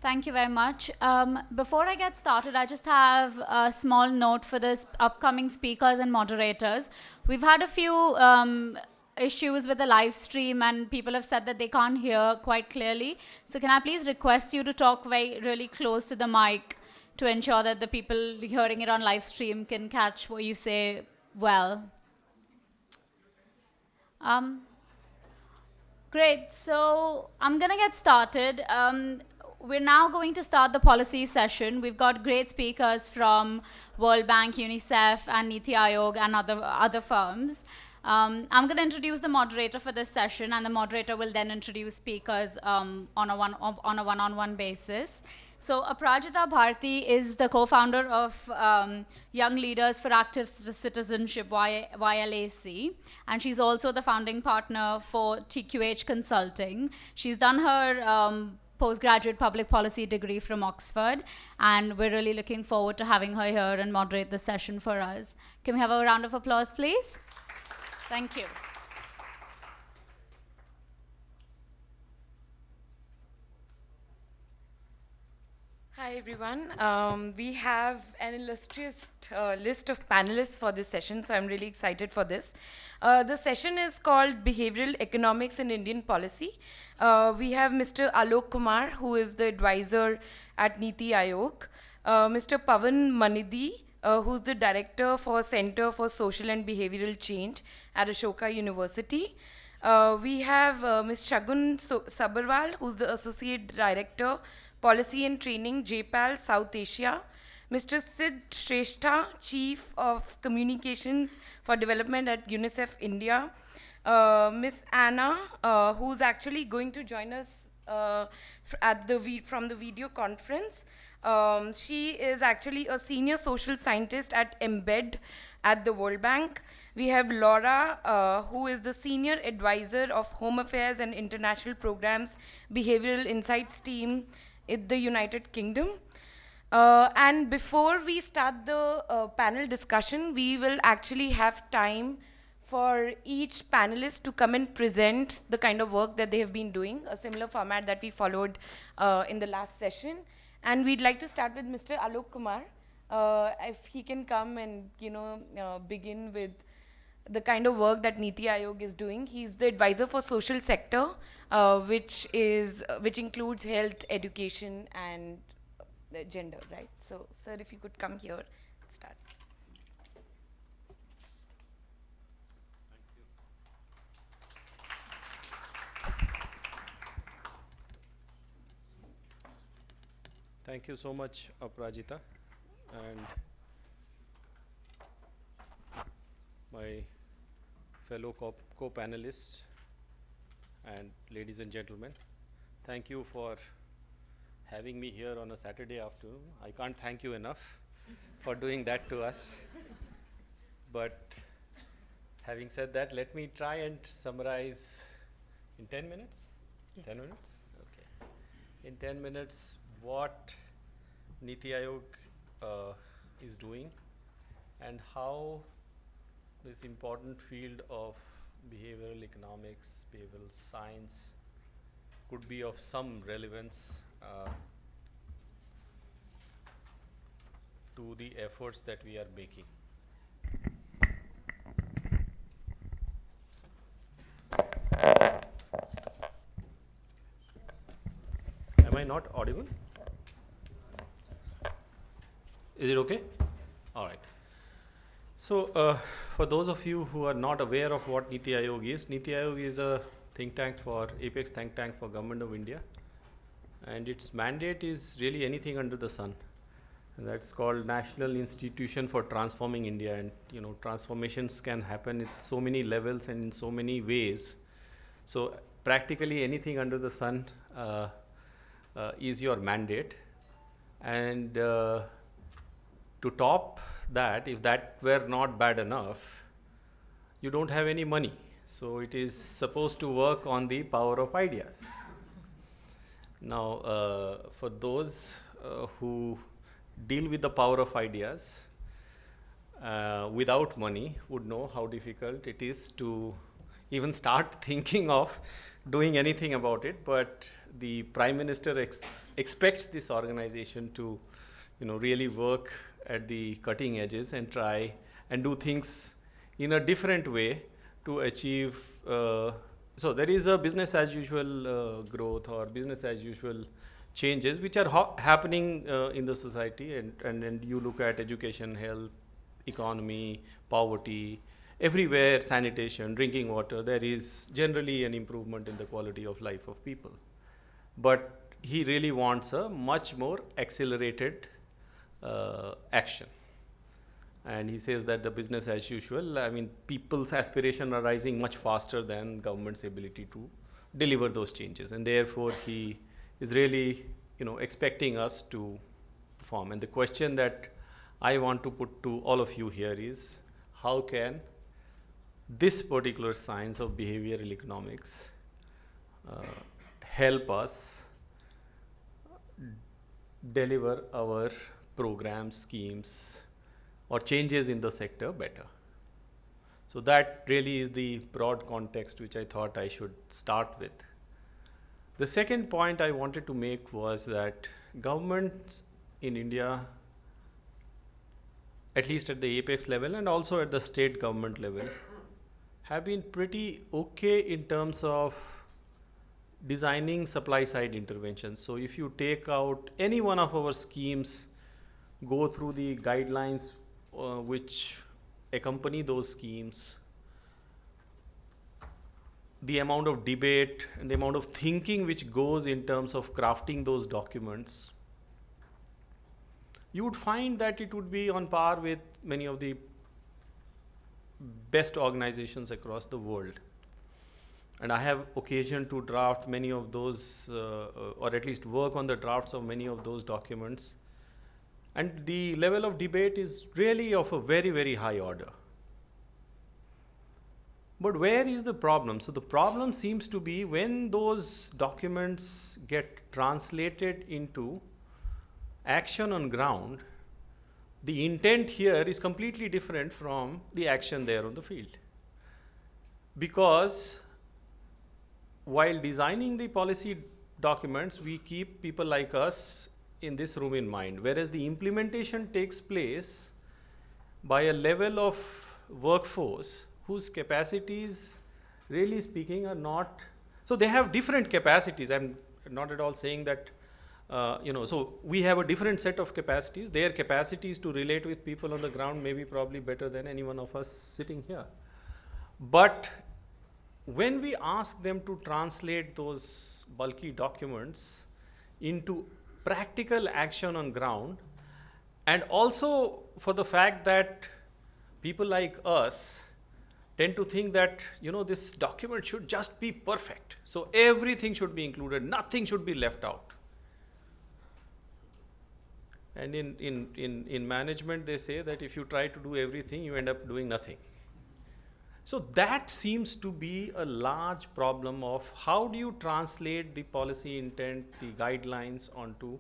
Thank you very much. Before I get started, I just have a small note for this upcoming speakers and moderators. We've had a few issues with the live stream, and people have said that they can't hear quite clearly. So can I please request you to talk really close to the mic to ensure that the people hearing it on live stream can catch what you say well. Um, Great. So I'm going to get started. We're now going to start the policy session. We've got great speakers from World Bank, UNICEF, and Niti Aayog, and other firms. I'm going to introduce the moderator for this session, and the moderator will then introduce speakers on a one-on-one basis. So Aprajita Bharti is the co-founder of Young Leaders for Active Citizenship, YLAC, and she's also the founding partner for TQH Consulting. She's done her postgraduate public policy degree from Oxford, and we're really looking forward to having her here and moderate the session for us. Can we have a round of applause, please? Thank you. Hi everyone. We have an illustrious list of panelists for this session, so I'm really excited for this. The session is called Behavioral Economics in Indian Policy. We have Mr. Alok Kumar, who is the advisor at Niti Aayog, Mr. Pavan Manidhi, who's the director for Center for Social and Behavioral Change at Ashoka University. We have Ms. Shagun Sabharwal, who's the associate director, Policy and Training, JPAL, South Asia. Mr. Sid Shrestha, Chief of Communications for Development at UNICEF India. Ms. Anna, who's actually going to join us from the video conference. She is actually a senior social scientist at Embed at the World Bank. We have Laura, who is the senior advisor of Home Affairs and International Programs Behavioral Insights team in the United Kingdom. And before we start the panel discussion, we will actually have time for each panelist to come and present the kind of work that they have been doing, a similar format that we followed in the last session. And we'd like to start with Mr. Alok Kumar. If he can come and begin with the kind of work that Niti Aayog is doing. He's the advisor for social sector, which includes health, education, and gender, right? So, sir, if you could come here and start. Thank you so much, Aprajita, and my fellow co-panelists and ladies and gentlemen. Thank you for having me here on a Saturday afternoon. I can't thank you enough for doing that to us. But having said that, let me try and summarize in 10 minutes? Yes. 10 minutes? Okay. In 10 minutes, what Niti Aayog is doing and how this important field of behavioral economics, behavioral science could be of some relevance to the efforts that we are making. Am I not audible? Is it okay? All right. So, for those of you who are not aware of what Niti Aayog is a think tank apex think tank for Government of India, and its mandate is really anything under the sun. And that's called National Institution for Transforming India, and transformations can happen at so many levels and in so many ways. So, practically anything under the sun is your mandate, and to top that, if that were not bad enough, you don't have any money. So it is supposed to work on the power of ideas. Now, for those who deal with the power of ideas without money would know how difficult it is to even start thinking of doing anything about it. But the Prime Minister expects this organization to, really work at the cutting edges and try and do things in a different way to achieve. So there is a business as usual growth or business as usual changes which are happening in the society, and you look at education, health, economy, poverty, everywhere, sanitation, drinking water, there is generally an improvement in the quality of life of people. But he really wants a much more accelerated action. And he says that the business as usual, I mean, people's aspiration are rising much faster than government's ability to deliver those changes. And therefore, he is really, expecting us to perform. And the question that I want to put to all of you here is, how can this particular science of behavioral economics help us deliver our programs, schemes, or changes in the sector better? So that really is the broad context which I thought I should start with. The second point I wanted to make was that governments in India, at least at the apex level and also at the state government level, have been pretty okay in terms of designing supply side interventions. So if you take out any one of our schemes, go through the guidelines which accompany those schemes, the amount of debate and the amount of thinking which goes in terms of crafting those documents, you would find that it would be on par with many of the best organizations across the world. And I have occasion to draft many of those, or at least work on the drafts of many of those documents. And the level of debate is really of a very, very high order. But where is the problem? So the problem seems to be when those documents get translated into action on ground, the intent here is completely different from the action there on the field. Because while designing the policy documents, we keep people like us in this room in mind, whereas the implementation takes place by a level of workforce whose capacities, really speaking, are not, so they have different capacities. I'm not at all saying that, so we have a different set of capacities. Their capacities to relate with people on the ground may be probably better than any one of us sitting here. But when we ask them to translate those bulky documents into practical action on ground, and also for the fact that people like us tend to think that, this document should just be perfect. So everything should be included, nothing should be left out. And in management, they say that if you try to do everything, you end up doing nothing. So that seems to be a large problem of how do you translate the policy intent, the guidelines onto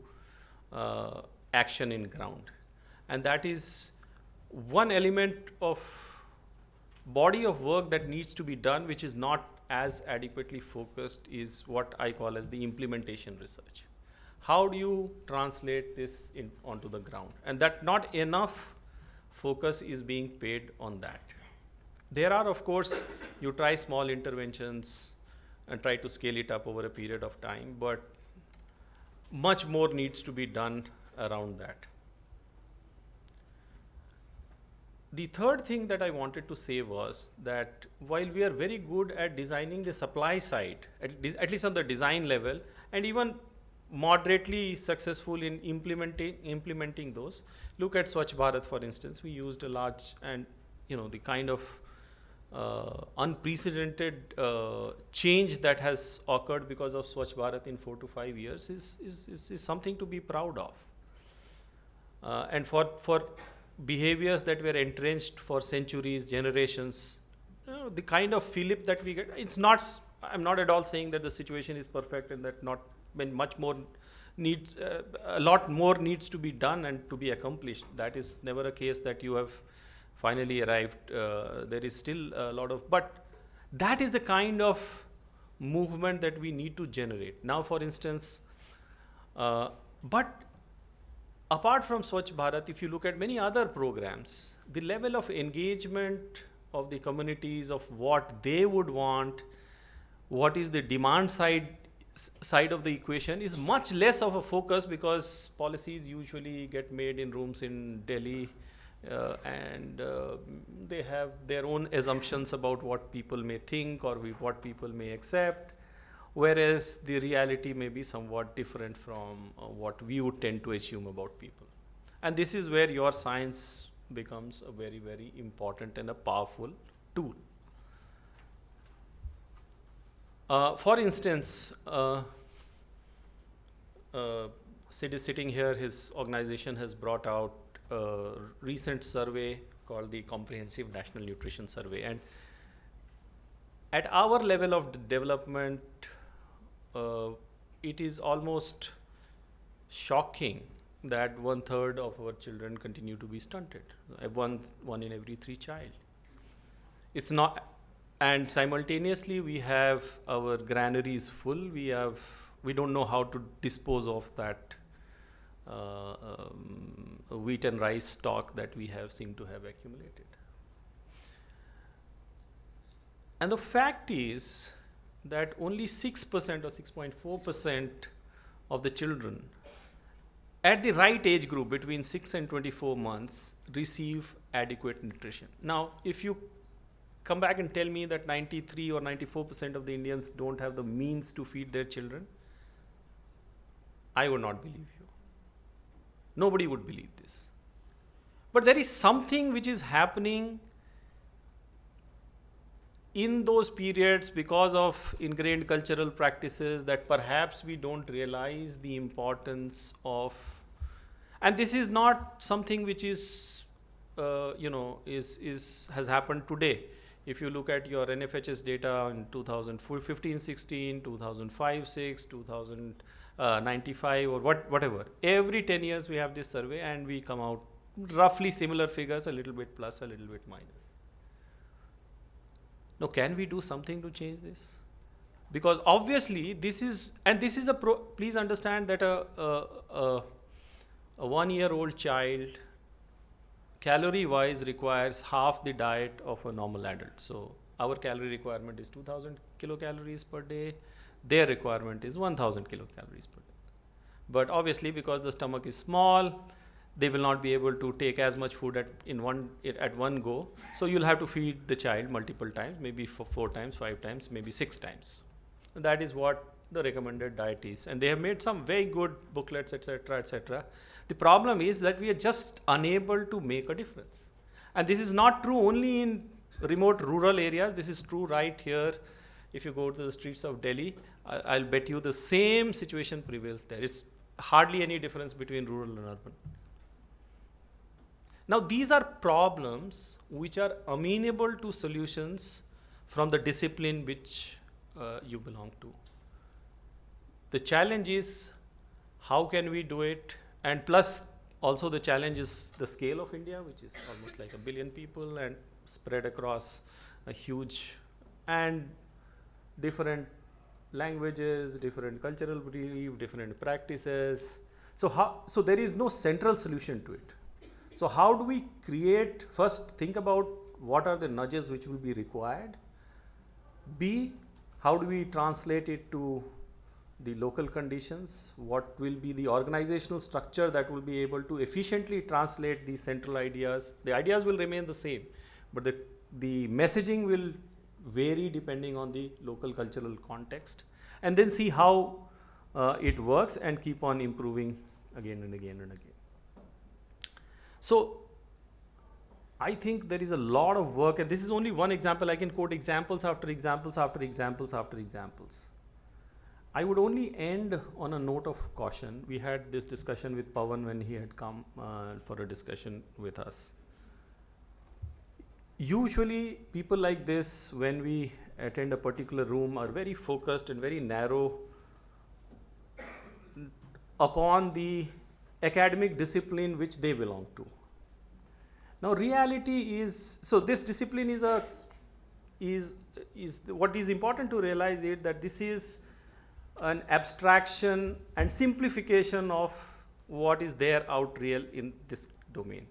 action in ground. And that is one element of body of work that needs to be done, which is not as adequately focused, is what I call as the implementation research. How do you translate this onto the ground? And that not enough focus is being paid on that. There are, of course, you try small interventions and try to scale it up over a period of time, but much more needs to be done around that. The third thing that I wanted to say was that while we are very good at designing the supply side, at least on the design level, and even moderately successful in implementing those, look at Swachh Bharat, for instance. We used a large and the kind of unprecedented change that has occurred because of Swachh Bharat in 4 to 5 years is something to be proud of. And for behaviors that were entrenched for centuries, generations, the kind of fillip that we get, it's not, I'm not at all saying that the situation is perfect and that not when much more needs, a lot more needs to be done and to be accomplished. That is never a case that you have finally arrived. There is still a lot of, but that is the kind of movement that we need to generate. Now, for instance, but apart from Swachh Bharat, if you look at many other programs, the level of engagement of the communities of what they would want, what is the demand side of the equation is much less of a focus, because policies usually get made in rooms in Delhi, and they have their own assumptions about what people may think or what people may accept, whereas the reality may be somewhat different from what we would tend to assume about people. And this is where your science becomes a very, very important and a powerful tool. For instance, Sid is sitting here, his organization has brought out a recent survey called the Comprehensive National Nutrition Survey. And at our level of development, it is almost shocking that 1/3 of our children continue to be stunted, one in every 3 child. It's not, and simultaneously we have our granaries full. We don't know how to dispose of that wheat and rice stock that we have seemed to have accumulated. And the fact is that only 6% or 6.4% of the children at the right age group between 6 and 24 months receive adequate nutrition. Now, if you come back and tell me that 93 or 94% of the Indians don't have the means to feed their children, I would not believe you. Nobody would believe this. But there is something which is happening in those periods because of ingrained cultural practices that perhaps we don't realize the importance of. And this is not something which is, has happened today. If you look at your NFHS data in 2015-16, 2005-6, 2095, or whatever, every 10 years we have this survey and we come out roughly similar figures, a little bit plus, a little bit minus. Now, can we do something to change this? Because obviously this is please understand that a 1-year-old child, calorie wise, requires half the diet of a normal adult. So our calorie requirement is 2000 kilocalories per day, their requirement is 1000 kilocalories per day. But obviously, because the stomach is small, they will not be able to take as much food at one go. So you'll have to feed the child multiple times, maybe 4 times, 5 times, maybe 6 times. And that is what the recommended diet is. And they have made some very good booklets, etc., etc. The problem is that we are just unable to make a difference. And this is not true only in remote rural areas. This is true right here. If you go to the streets of Delhi, I'll bet you the same situation prevails there. It's hardly any difference between rural and urban. Now, these are problems which are amenable to solutions from the discipline which you belong to. The challenge is, how can we do it? And plus, also the challenge is the scale of India, which is almost like 1 billion people and spread across a huge and different languages, different cultural belief, different practices. So there is no central solution to it. So how do we create, first think about what are the nudges which will be required. B, how do we translate it to the local conditions? What will be the organizational structure that will be able to efficiently translate these central ideas? The ideas will remain the same, but the messaging will vary depending on the local cultural context, and then see how it works and keep on improving again and again and again. So I think there is a lot of work, and this is only one example. I can quote examples after examples after examples after examples. I would only end on a note of caution. We had this discussion with Pawan when he had come for a discussion with us. Usually people like this, when we attend a particular room, are very focused and very narrow upon the academic discipline which they belong to. Now reality is, so this discipline is what is important to realize is that this is an abstraction and simplification of what is there out real in this domain.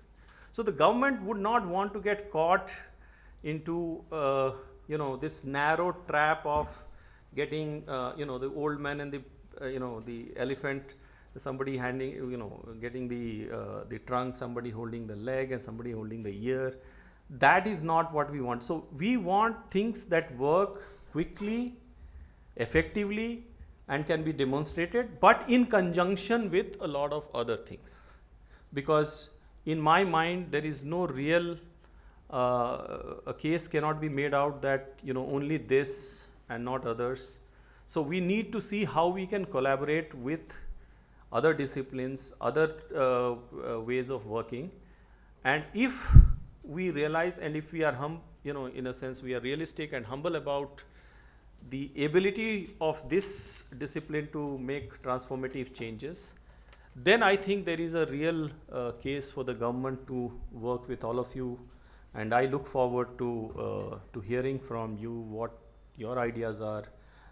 So the government would not want to get caught into this narrow trap of getting the old man and the elephant, somebody handing getting the trunk, somebody holding the leg and somebody holding the ear. That is not what we want. So we want things that work quickly, effectively, and can be demonstrated, but in conjunction with a lot of other things. Because in my mind there is no real a case cannot be made out that only this and not others. So we need to see how we can collaborate with other disciplines, other ways of working. And if we realize, and if we are in a sense we are realistic and humble about the ability of this discipline to make transformative changes, then I think there is a real case for the government to work with all of you. And I look forward to hearing from you what your ideas are.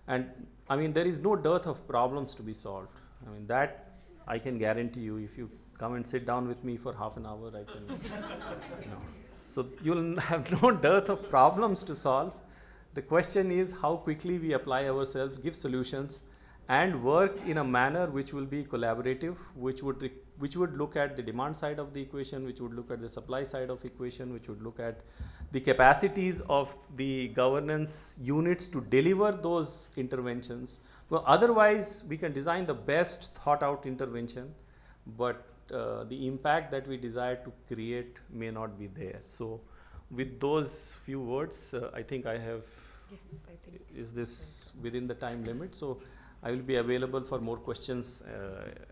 And I mean, there is no dearth of problems to be solved. I mean, that I can guarantee you. If you come and sit down with me for half an hour, I can. So you'll have no dearth of problems to solve. The question is how quickly we apply ourselves, give solutions, and work in a manner which will be collaborative, which would look at the demand side of the equation, which would look at the supply side of equation, which would look at the capacities of the governance units to deliver those interventions. Well, otherwise we can design the best thought out intervention, but the impact that we desire to create may not be there. So with those few words, I think I have, Yes, I think. is this within the time limit? So I will be available for more questions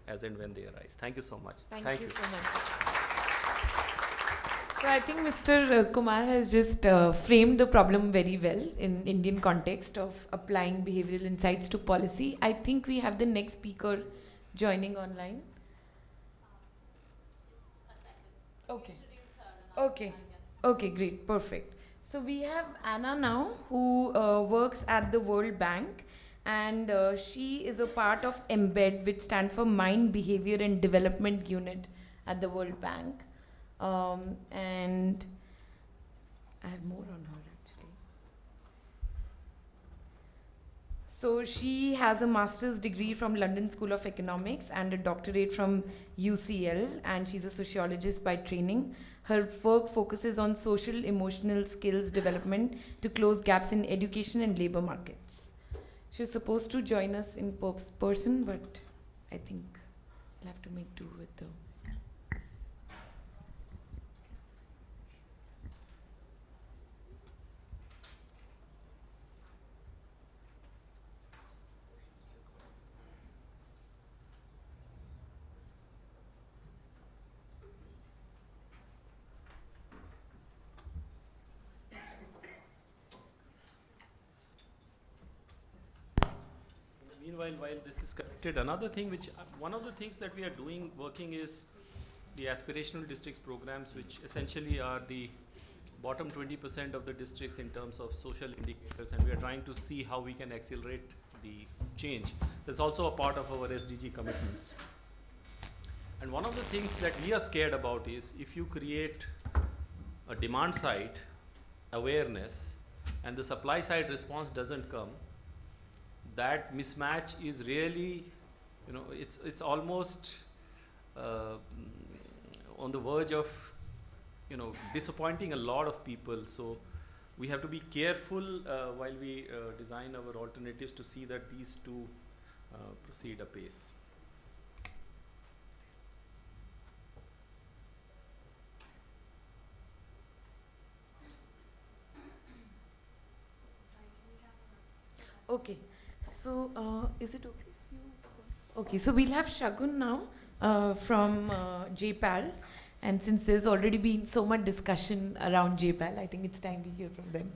as and when they arise. Thank you so much. Thank you so much. So I think Mr. Kumar has just framed the problem very well in Indian context of applying behavioral insights to policy. I think we have the next speaker joining online. Okay. Okay. Okay, great, perfect. So we have Anna now, who works at the World Bank, and she is a part of EMBED, which stands for Mind, Behavior and Development Unit at the World Bank. And I have more on her actually. So she has a master's degree from London School of Economics and a doctorate from UCL, and she's a sociologist by training. Her work focuses on social emotional skills development to close gaps in education and labor markets. She was supposed to join us in person, but I think I'll have to make do with the. Meanwhile, while this is corrected, another thing which, one of the things that we are doing, working is the aspirational districts programs, which essentially are the bottom 20% of the districts in terms of social indicators, and we are trying to see how we can accelerate the change. That's also a part of our SDG commitments. And one of the things that we are scared about is if you create a demand side awareness and the supply side response doesn't come, that mismatch is really, it's almost on the verge of, disappointing a lot of people. So we have to be careful while we design our alternatives to see that these two proceed apace. Okay. So, is it okay? Okay, so we'll have Shagun now from JPAL. And since there's already been so much discussion around JPAL, I think it's time to hear from them.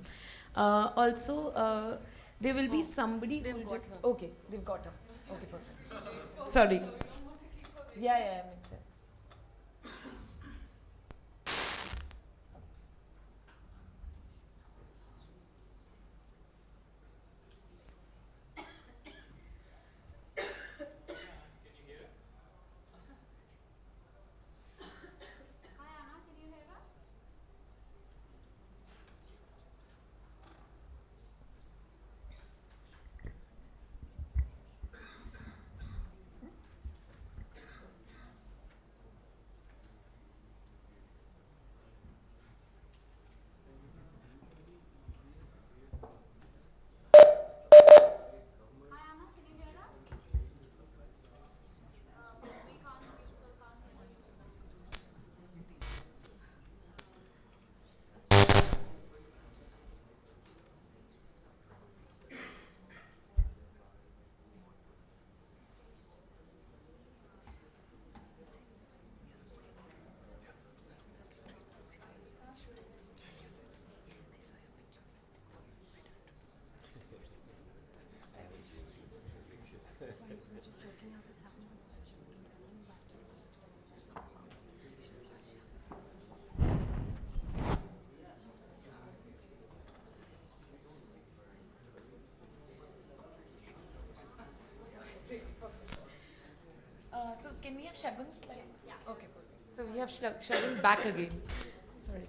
Also, there will be somebody who just. Okay, they've got her. Okay, perfect. Sorry. Yeah, makes sense. Can we have Shagun's slides? Yeah. Okay, perfect. So we have Shagun back again. Sorry.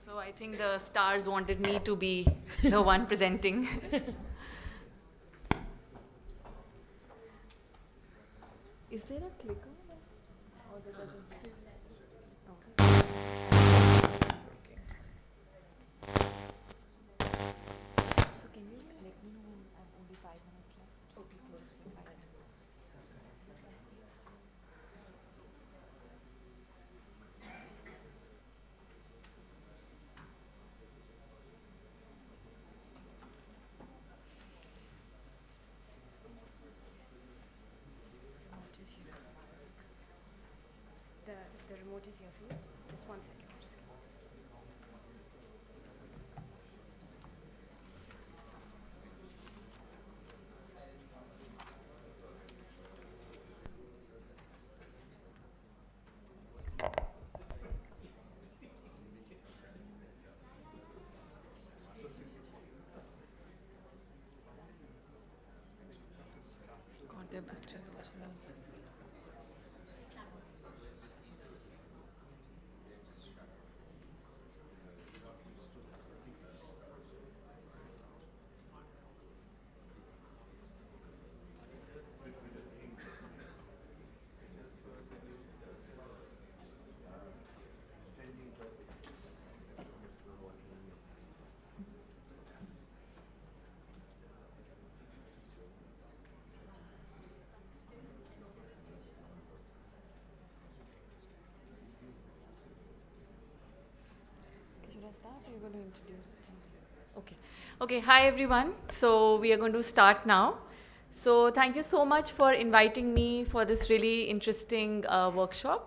So I think the stars wanted me to be the one presenting. Is there a clicker? Or that doesn't So can you let me know when I'm only 5 minutes left? Okay, perfect. The remote is here for you. Just 1 second. Just God, their batteries also low. Should I start or are you going to introduce? Okay. Okay, hi everyone. So we are going to start now. So thank you so much for inviting me for this really interesting workshop.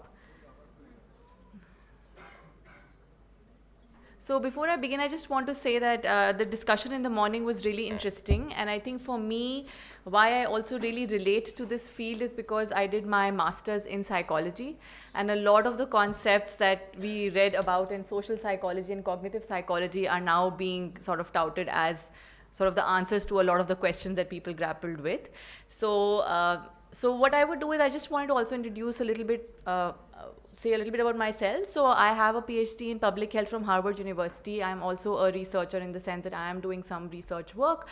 So before I begin, I just want to say that the discussion in the morning was really interesting. And I think for me, why I also really relate to this field is because I did my master's in psychology. And a lot of the concepts that we read about in social psychology and cognitive psychology are now being sort of touted as sort of the answers to a lot of the questions that people grappled with. So what I would do is I just wanted to also introduce a little bit, say a little bit about myself. So I have a PhD in public health from Harvard University. I'm also a researcher in the sense that I am doing some research work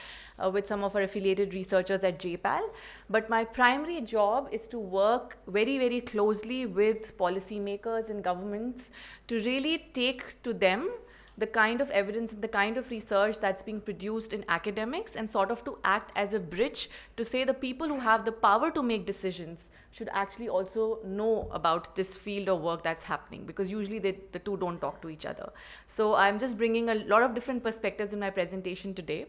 with some of our affiliated researchers at JPAL. But my primary job is to work very, very closely with policymakers and governments to really take to them the kind of evidence and the kind of research that's being produced in academics and sort of to act as a bridge to say the people who have the power to make decisions should actually also know about this field of work that's happening, because usually the two don't talk to each other. So I'm just bringing a lot of different perspectives in my presentation today.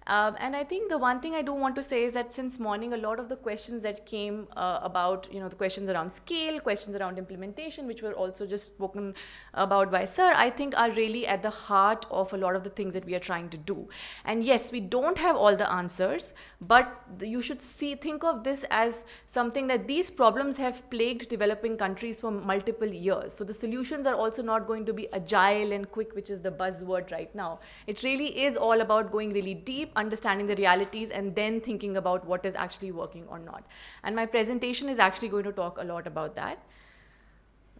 And I think the one thing I do want to say is that since morning, a lot of the questions that came about, the questions around scale, questions around implementation, which were also just spoken about by Sir, I think are really at the heart of a lot of the things that we are trying to do. And yes, we don't have all the answers, but you should think of this as something that these problems have plagued developing countries for multiple years. So the solutions are also not going to be agile and quick, which is the buzzword right now. It really is all about going really deep, understanding the realities, and then thinking about what is actually working or not. And my presentation is actually going to talk a lot about that.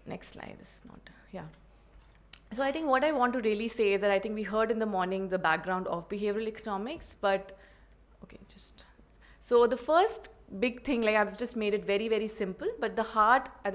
Next slide. This is not, yeah. So I think what I want to really say is that I think we heard in the morning the background of behavioral economics, but okay, so the first big thing, like I've just made it very, very simple, but at the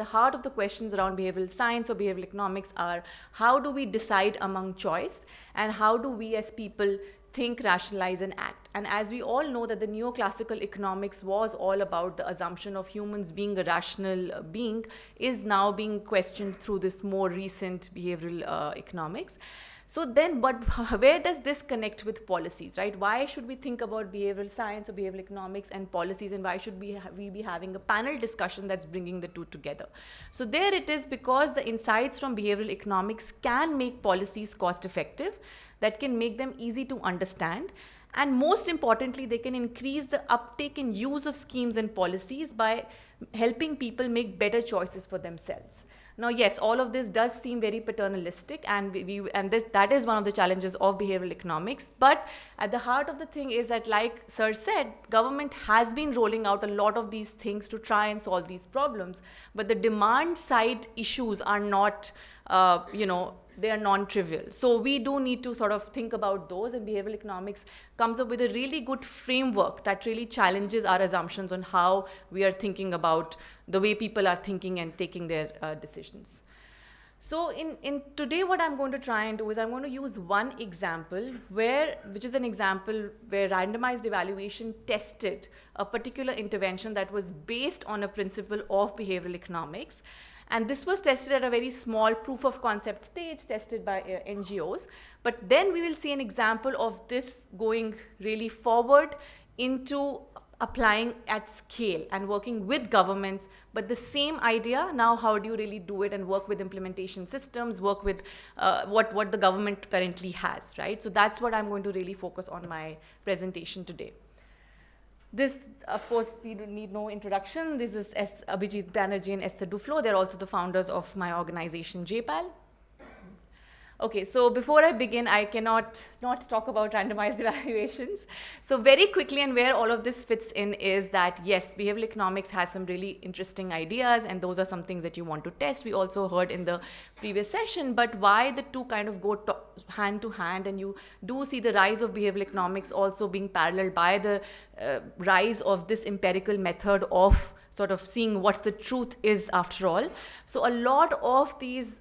heart of the questions around behavioral science or behavioral economics are: how do we decide among choice, and how do we as people think, rationalize, and act? And as we all know that the neoclassical economics was all about the assumption of humans being a rational being, is now being questioned through this more recent behavioral economics. So then, but where does this connect with policies, right? Why should we think about behavioral science or behavioral economics and policies, and why should we be having a panel discussion that's bringing the two together? So there it is, because the insights from behavioral economics can make policies cost effective, that can make them easy to understand, and most importantly, they can increase the uptake and use of schemes and policies by helping people make better choices for themselves. Now, yes, all of this does seem very paternalistic, and that is one of the challenges of behavioral economics. But at the heart of the thing is that, like Sir said, government has been rolling out a lot of these things to try and solve these problems. But the demand side issues are not, they are non-trivial. So we do need to sort of think about those, and behavioral economics comes up with a really good framework that really challenges our assumptions on how we are thinking about the way people are thinking and taking their decisions. So in today, what I'm going to try and do is I'm going to use one example which is an example where randomized evaluation tested a particular intervention that was based on a principle of behavioral economics. And this was tested at a very small proof of concept stage, tested by NGOs. But then we will see an example of this going really forward into applying at scale and working with governments. But the same idea, now how do you really do it and work with implementation systems, work with what the government currently has, right? So that's what I'm going to really focus on my presentation today. This, of course, we need no introduction. This is Abhijit Banerjee and Esther Duflo. They're also the founders of my organization, JPAL. Okay, so before I begin, I cannot not talk about randomized evaluations. So very quickly, and where all of this fits in is that, yes, behavioral economics has some really interesting ideas, and those are some things that you want to test. We also heard in the previous session, but why the two kind of go hand to hand, and you do see the rise of behavioral economics also being paralleled by the rise of this empirical method of sort of seeing what the truth is after all. So a lot of these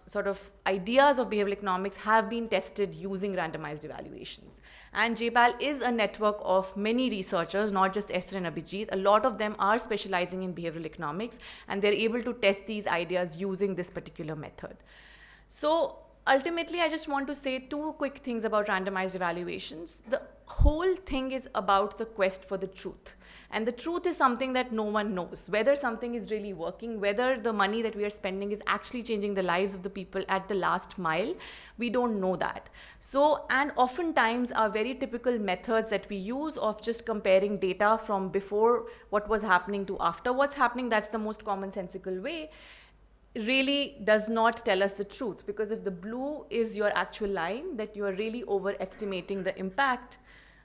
sort of ideas of behavioral economics have been tested using randomized evaluations. And JPAL is a network of many researchers, not just Esther and Abhijit. A lot of them are specializing in behavioral economics, and they're able to test these ideas using this particular method. So ultimately, I just want to say two quick things about randomized evaluations. The whole thing is about the quest for the truth. And the truth is something that no one knows, whether something is really working, whether the money that we are spending is actually changing the lives of the people at the last mile. We don't know that. So, and oftentimes our very typical methods that we use of just comparing data from before what was happening to after what's happening, that's the most commonsensical way, really does not tell us the truth. Because if the blue is your actual line, that you are really overestimating the impact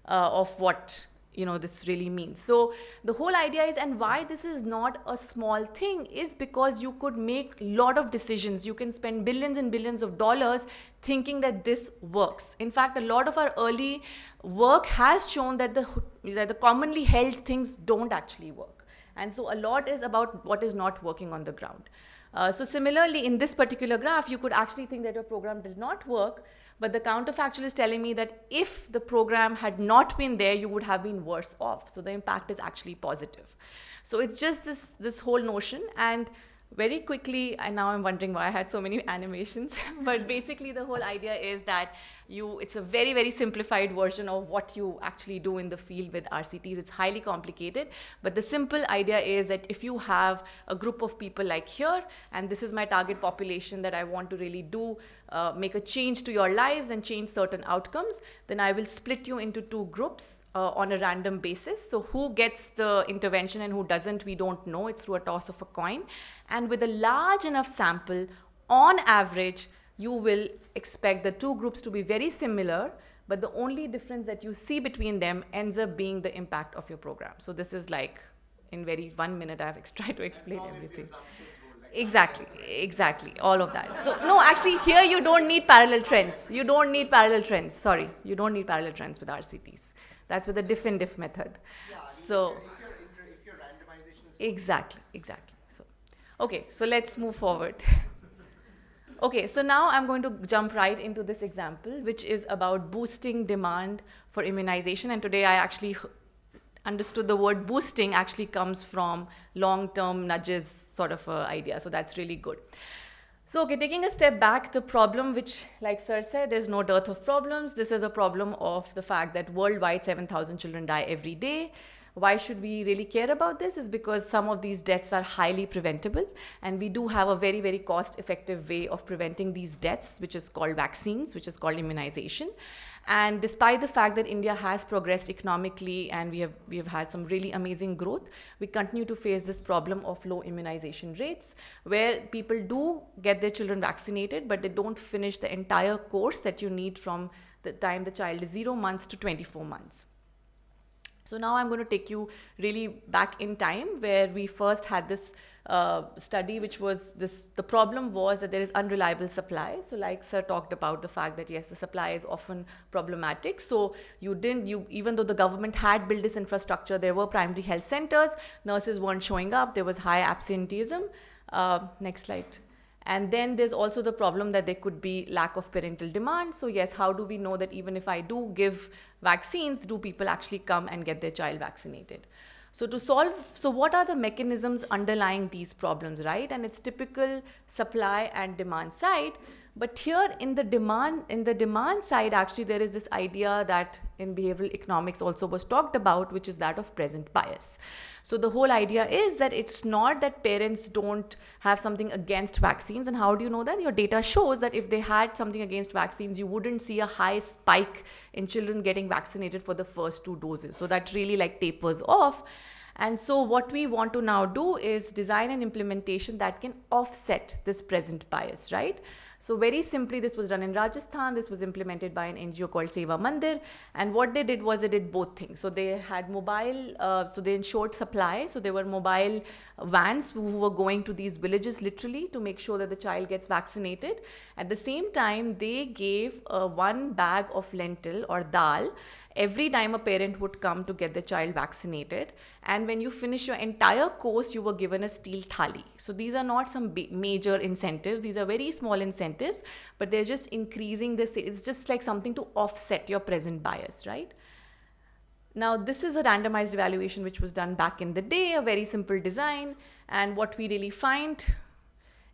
of what this really means. So the whole idea is, and why this is not a small thing, is because you could make a lot of decisions. You can spend billions and billions of dollars thinking that this works. In fact, a lot of our early work has shown that the commonly held things don't actually work. And so a lot is about what is not working on the ground. So similarly, in this particular graph, you could actually think that your program does not work, but the counterfactual is telling me that if the program had not been there, you would have been worse off. So the impact is actually positive. So it's just this whole notion. And very quickly, and now I'm wondering why I had so many animations, but basically the whole idea is that it's a very, very simplified version of what you actually do in the field with RCTs. It's highly complicated, but the simple idea is that if you have a group of people like here, and this is my target population that I want to really make a change to your lives and change certain outcomes, then I will split you into two groups on a random basis. So who gets the intervention and who doesn't, we don't know. It's through a toss of a coin. And with a large enough sample, on average, you will expect the two groups to be very similar, but the only difference that you see between them ends up being the impact of your program. So this is like, in 1 minute, I've tried to explain everything. Exactly, all of that. So no, actually here you don't need parallel trends. You don't need parallel trends, sorry. You don't need parallel trends with RCTs. That's with the diff and diff method. Yeah, so if your randomization is exactly. So okay, so let's move forward. Okay, so now I'm going to jump right into this example, which is about boosting demand for immunization. And today I actually understood the word boosting actually comes from long-term nudges sort of idea. So that's really good. So, okay, taking a step back, the problem which, like Sir said, there's no dearth of problems. This is a problem of the fact that worldwide 7,000 children die every day. Why should we really care about this? Is because some of these deaths are highly preventable, and we do have a very, very cost-effective way of preventing these deaths, which is called vaccines, which is called immunization. And despite the fact that India has progressed economically and we have had some really amazing growth, we continue to face this problem of low immunization rates, where people do get their children vaccinated, but they don't finish the entire course that you need from the time the child is 0 months to 24 months. So now I'm going to take you really back in time, where we first had this study, which was this, the problem was that there is unreliable supply. So like sir talked about the fact that yes, the supply is often problematic. So even though the government had built this infrastructure, there were primary health centers, nurses weren't showing up, there was high absenteeism. Next slide. And then there's also the problem that there could be lack of parental demand. So yes, how do we know that even if I do give vaccines, do people actually come and get their child vaccinated? So what are the mechanisms underlying these problems, right? And it's typical supply and demand side. But here in the demand side, actually there is this idea that in behavioral economics also was talked about, which is that of present bias. So the whole idea is that it's not that parents don't have something against vaccines. And how do you know that? Your data shows that if they had something against vaccines, you wouldn't see a high spike in children getting vaccinated for the first 2 doses. So that really like tapers off. And so what we want to now do is design an implementation that can offset this present bias, right? So very simply, this was done in Rajasthan. This was implemented by an NGO called Seva Mandir. And what they did was they did both things. So they had mobile, so they ensured supply. So there were mobile vans who were going to these villages literally to make sure that the child gets vaccinated. At the same time, they gave 1 bag of lentil or dal every time a parent would come to get the child vaccinated. And when you finish your entire course, you were given a steel thali. So these are not some major incentives. These are very small incentives, but they're just increasing this. It's just like something to offset your present bias, right? Now, this is a randomized evaluation which was done back in the day, a very simple design. And what we really find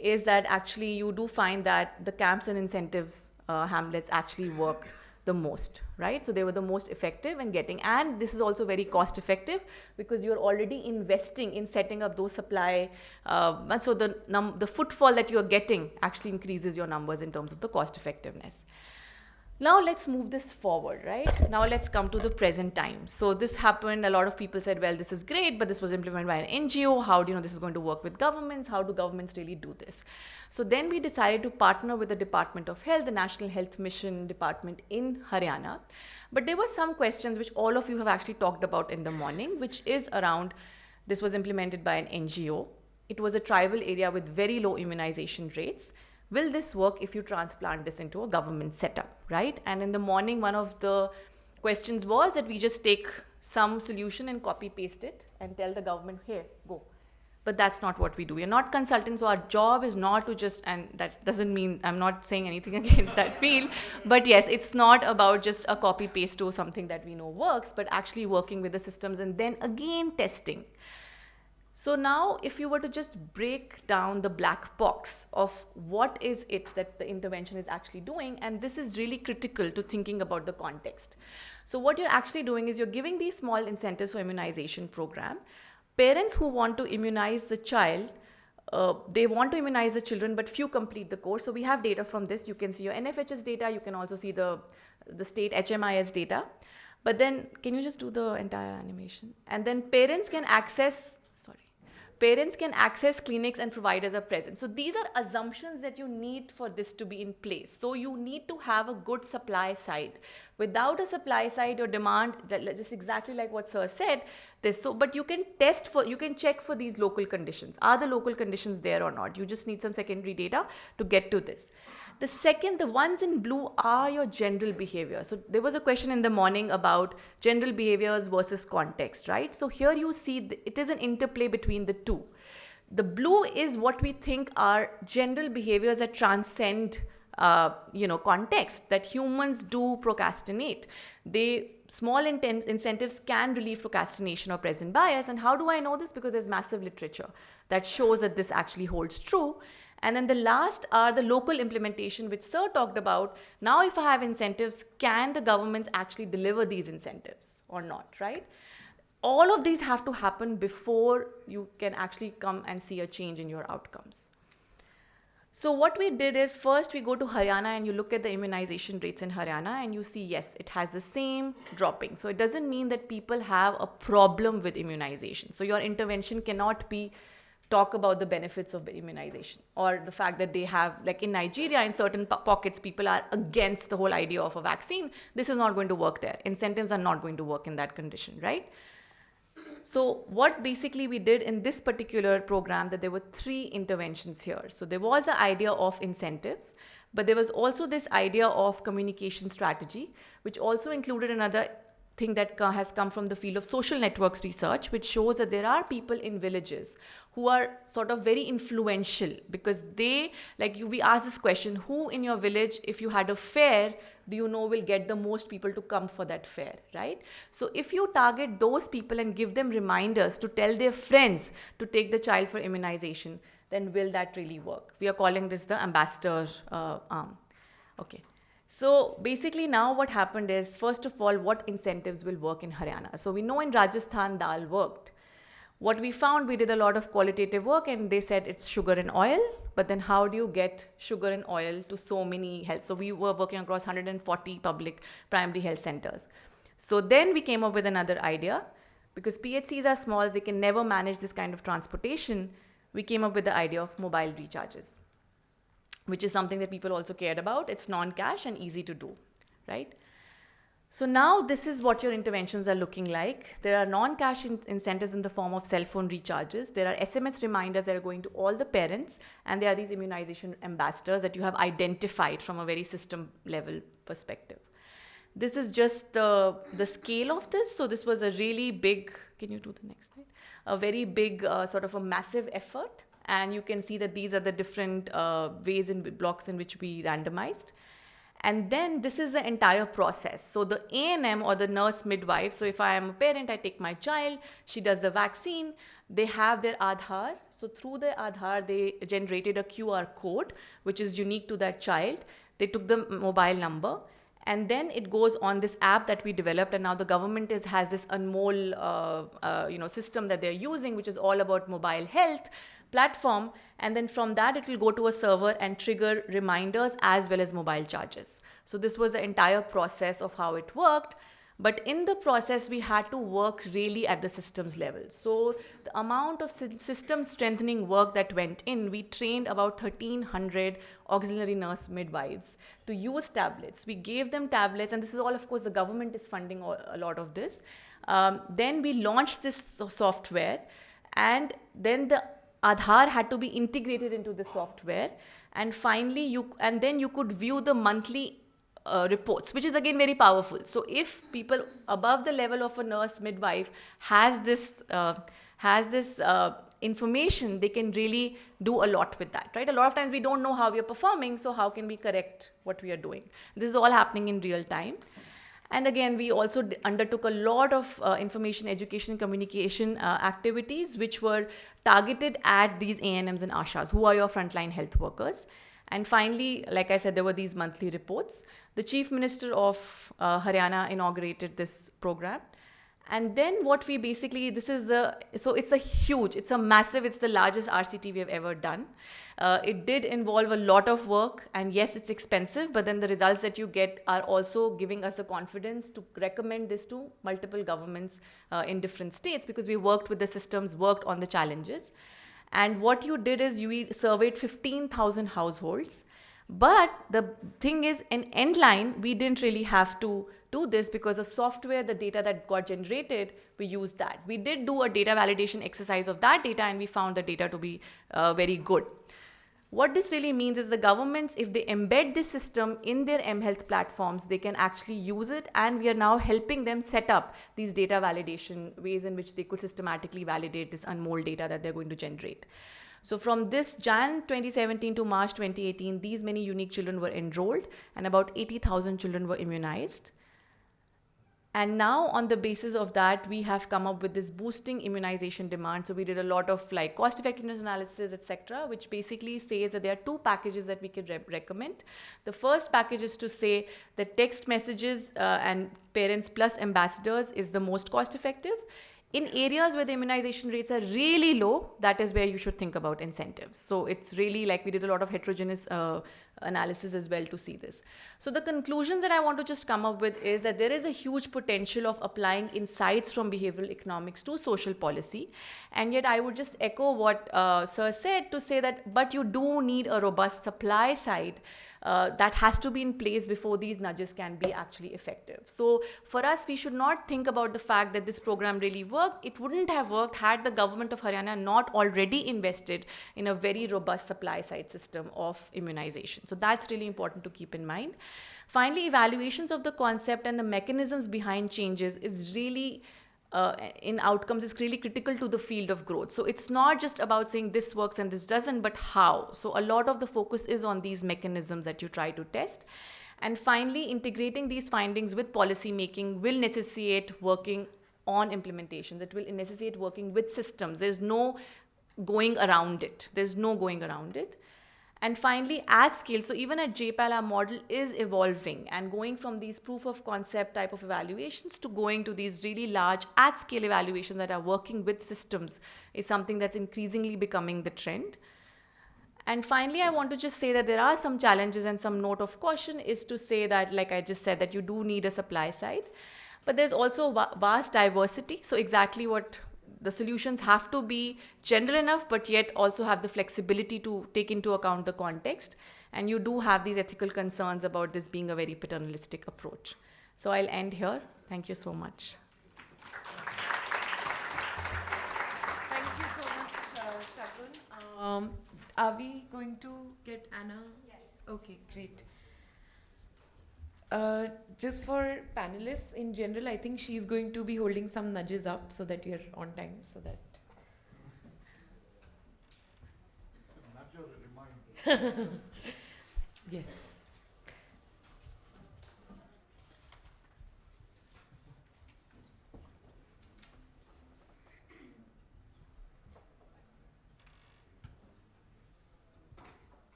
is that actually you do find that the camps and incentives hamlets actually worked the most, right? So they were the most effective in getting, and this is also very cost effective because you're already investing in setting up those supply. So the footfall that you're getting actually increases your numbers in terms of the cost effectiveness. Now let's move this forward, right? Now let's come to the present time. So this happened, a lot of people said, well, this is great, but this was implemented by an NGO. How do you know this is going to work with governments? How do governments really do this? So then we decided to partner with the Department of Health, the National Health Mission Department in Haryana. But there were some questions which all of you have actually talked about in the morning, which is around, this was implemented by an NGO. It was a tribal area with very low immunization rates. Will this work if you transplant this into a government setup, right? And in the morning, one of the questions was that we just take some solution and copy paste it and tell the government, here, go. But that's not what we do. We are not consultants, so our job is not to just, and that doesn't mean, I'm not saying anything against that field, but yes, it's not about just a copy paste to something that we know works, but actually working with the systems and then again testing. So now if you were to just break down the black box of what is it that the intervention is actually doing, and this is really critical to thinking about the context. So what you're actually doing is you're giving these small incentives for immunization program. Parents who want to immunize the child, they want to immunize the children, but few complete the course. So we have data from this. You can see your NFHS data. You can also see the state HMIS data. But then, can you just do the entire animation? And then parents can access clinics and providers are present. So these are assumptions that you need for this to be in place. So you need to have a good supply side. Without a supply side, your demand, just exactly like what sir said, but you can you can check for these local conditions. Are the local conditions there or not? You just need some secondary data to get to this. The ones in blue are your general behavior. So there was a question in the morning about general behaviors versus context, right? So here you see it is an interplay between the two. The blue is what we think are general behaviors that transcend context, that humans do procrastinate. Small incentives can relieve procrastination or present bias. And how do I know this? Because there's massive literature that shows that this actually holds true. And then the last are the local implementation, which sir talked about. Now, if I have incentives, can the governments actually deliver these incentives or not, right? All of these have to happen before you can actually come and see a change in your outcomes. So what we did is first we go to Haryana and you look at the immunization rates in Haryana and you see, yes, it has the same dropping. So it doesn't mean that people have a problem with immunization. So your intervention cannot be talk about the benefits of immunization or the fact that they have, like in Nigeria, in certain pockets, people are against the whole idea of a vaccine. This is not going to work there. Incentives are not going to work in that condition, right? So what basically we did in this particular program, that there were 3 interventions here. So there was the idea of incentives, but there was also this idea of communication strategy, which also included another thing that has come from the field of social networks research, which shows that there are people in villages who are sort of very influential because they, like you, we asked this question, who in your village, if you had a fair, do you know will get the most people to come for that fair, right? So if you target those people and give them reminders to tell their friends to take the child for immunization, then will that really work? We are calling this the ambassador arm. Okay. So basically now what happened is, first of all, what incentives will work in Haryana? So we know in Rajasthan dal worked. What we found, we did a lot of qualitative work and they said it's sugar and oil, but then how do you get sugar and oil to so many health? So we were working across 140 public primary health centers. So then we came up with another idea, because PHCs are small, they can never manage this kind of transportation. We came up with the idea of mobile recharges, which is something that people also cared about. It's non-cash and easy to do, right? So now this is what your interventions are looking like. There are non-cash incentives in the form of cell phone recharges. There are SMS reminders that are going to all the parents, and there are these immunization ambassadors that you have identified from a very system level perspective. This is just the scale of this. So this was a really big, can you do the next slide? A very big sort of a massive effort. And you can see that these are the different ways and blocks in which we randomized. And then this is the entire process. So the ANM or the nurse midwife, so if I am a parent, I take my child, she does the vaccine, they have their Aadhaar. So through their Aadhaar, they generated a QR code, which is unique to that child. They took the mobile number, and then it goes on this app that we developed, and now the government has this Anmol system that they're using, which is all about mobile health platform, and then from that it will go to a server and trigger reminders as well as mobile charges. So this was the entire process of how it worked. But in the process, we had to work really at the systems level. So the amount of system strengthening work that went in, we trained about 1,300 auxiliary nurse midwives to use tablets. We gave them tablets, and this is all, of course, the government is funding a lot of this. Then we launched this software, and then the Aadhaar had to be integrated into the software, and finally then you could view the monthly reports, which is again very powerful. So if people above the level of a nurse midwife has this information, they can really do a lot with that, right? A lot of times we don't know how we are performing, so how can we correct what we are doing? This is all happening in real time. And again, we also undertook a lot of information, education, communication activities, which were targeted at these ANMs and ASHAs, who are your frontline health workers. And finally, like I said, there were these monthly reports. The Chief Minister of Haryana inaugurated this program. And then what we basically, it's a massive, it's the largest RCT we have ever done. It did involve a lot of work, and yes, it's expensive, but then the results that you get are also giving us the confidence to recommend this to multiple governments in different states, because we worked with the systems, worked on the challenges. And what you did is you surveyed 15,000 households. But the thing is, in Endline, we didn't really have to do this, because the software, the data that got generated, we used that. We did do a data validation exercise of that data, and we found the data to be very good. What this really means is the governments, if they embed this system in their mHealth platforms, they can actually use it, and we are now helping them set up these data validation ways in which they could systematically validate this unmold data that they're going to generate. So from this Jan 2017 to March 2018, these many unique children were enrolled, and about 80,000 children were immunized. And now on the basis of that, we have come up with this boosting immunization demand. So we did a lot of like cost effectiveness analysis, etc., which basically says that there are 2 packages that we could recommend. The first package is to say that text messages and parents plus ambassadors is the most cost effective. In areas where the immunization rates are really low, that is where you should think about incentives. So it's really like we did a lot of heterogeneous analysis as well to see this. So the conclusions that I want to just come up with is that there is a huge potential of applying insights from behavioral economics to social policy. And yet I would just echo what Sir said to say that, but you do need a robust supply side that has to be in place before these nudges can be actually effective. So for us, we should not think about the fact that this program really worked. It wouldn't have worked had the government of Haryana not already invested in a very robust supply side system of immunization. So that's really important to keep in mind. Finally, evaluations of the concept and the mechanisms behind changes is really in outcomes is really critical to the field of growth. So it's not just about saying this works and this doesn't, but how. So a lot of the focus is on these mechanisms that you try to test. And finally, integrating these findings with policy making will necessitate working on implementation. That will necessitate working with systems. There's no going around it. There's no going around it. And finally, at scale, so even at JPAL, our model is evolving and going from these proof of concept type of evaluations to going to these really large at scale evaluations that are working with systems is something that's increasingly becoming the trend. And finally, I want to just say that there are some challenges, and some note of caution is to say that, like I just said, that you do need a supply side, but there's also vast diversity. So exactly what the solutions have to be general enough, but yet also have the flexibility to take into account the context. And you do have these ethical concerns about this being a very paternalistic approach. So I'll end here. Thank you so much. Thank you so much, Shagun. Are we going to get Anna? Yes. Okay, great. Just for panelists in general, I think she's going to be holding some nudges up so that you're on time, so that. Yes.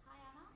Hi, Anna.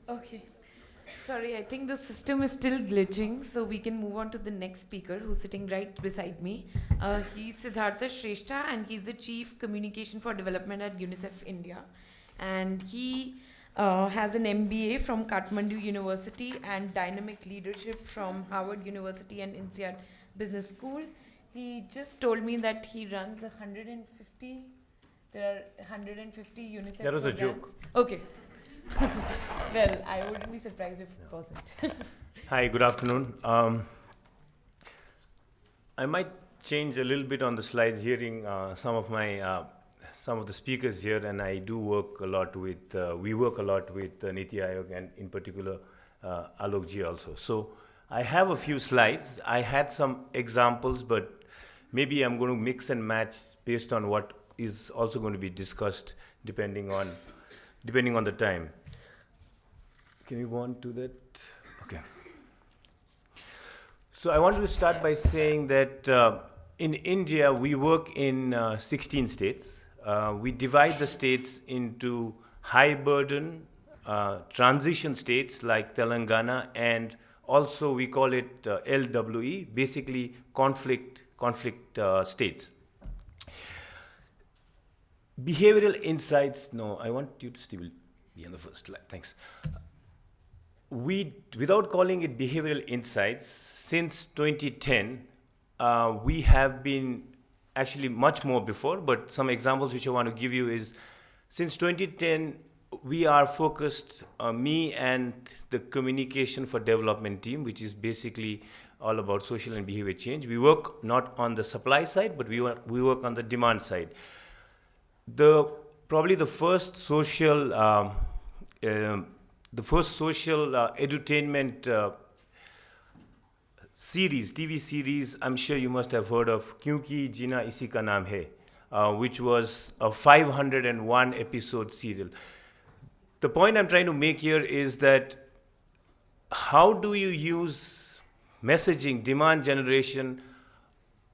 Okay. Sorry, I think the system is still glitching, so we can move on to the next speaker who's sitting right beside me. He's Siddhartha Shrestha, and he's the Chief Communication for Development at UNICEF India. And he has an MBA from Kathmandu University and Dynamic Leadership from Harvard University and INSEAD Business School. He just told me that he runs 150, there are 150 UNICEF That was a programs. joke. Okay. Well, I wouldn't be surprised if it wasn't. Hi, good afternoon. I might change a little bit on the slides, hearing some of the speakers here, and I do work a lot with. We work a lot with Niti Aayog, and in particular, Alok ji also. So I have a few slides. I had some examples, but maybe I'm going to mix and match based on what is also going to be discussed, depending on the time. Can you go on to that? Okay. So I wanted to start by saying that in India, we work in 16 states. We divide the states into high burden, transition states like Telangana, and also we call it LWE, basically conflict states. Behavioral insights, no, I want you to still be on the first slide, thanks. Without calling it behavioral insights, since 2010, we have been actually much more before, but some examples which I want to give you is, since 2010, we are focused, me and the Communication for Development team, which is basically all about social and behavior change. We work not on the supply side, but we work on the demand side. Probably the first social edutainment series, TV series, I'm sure you must have heard of, Kyunki Jina Isi Ka Naam Hai, which was a 501 episode serial. The point I'm trying to make here is that how do you use messaging, demand generation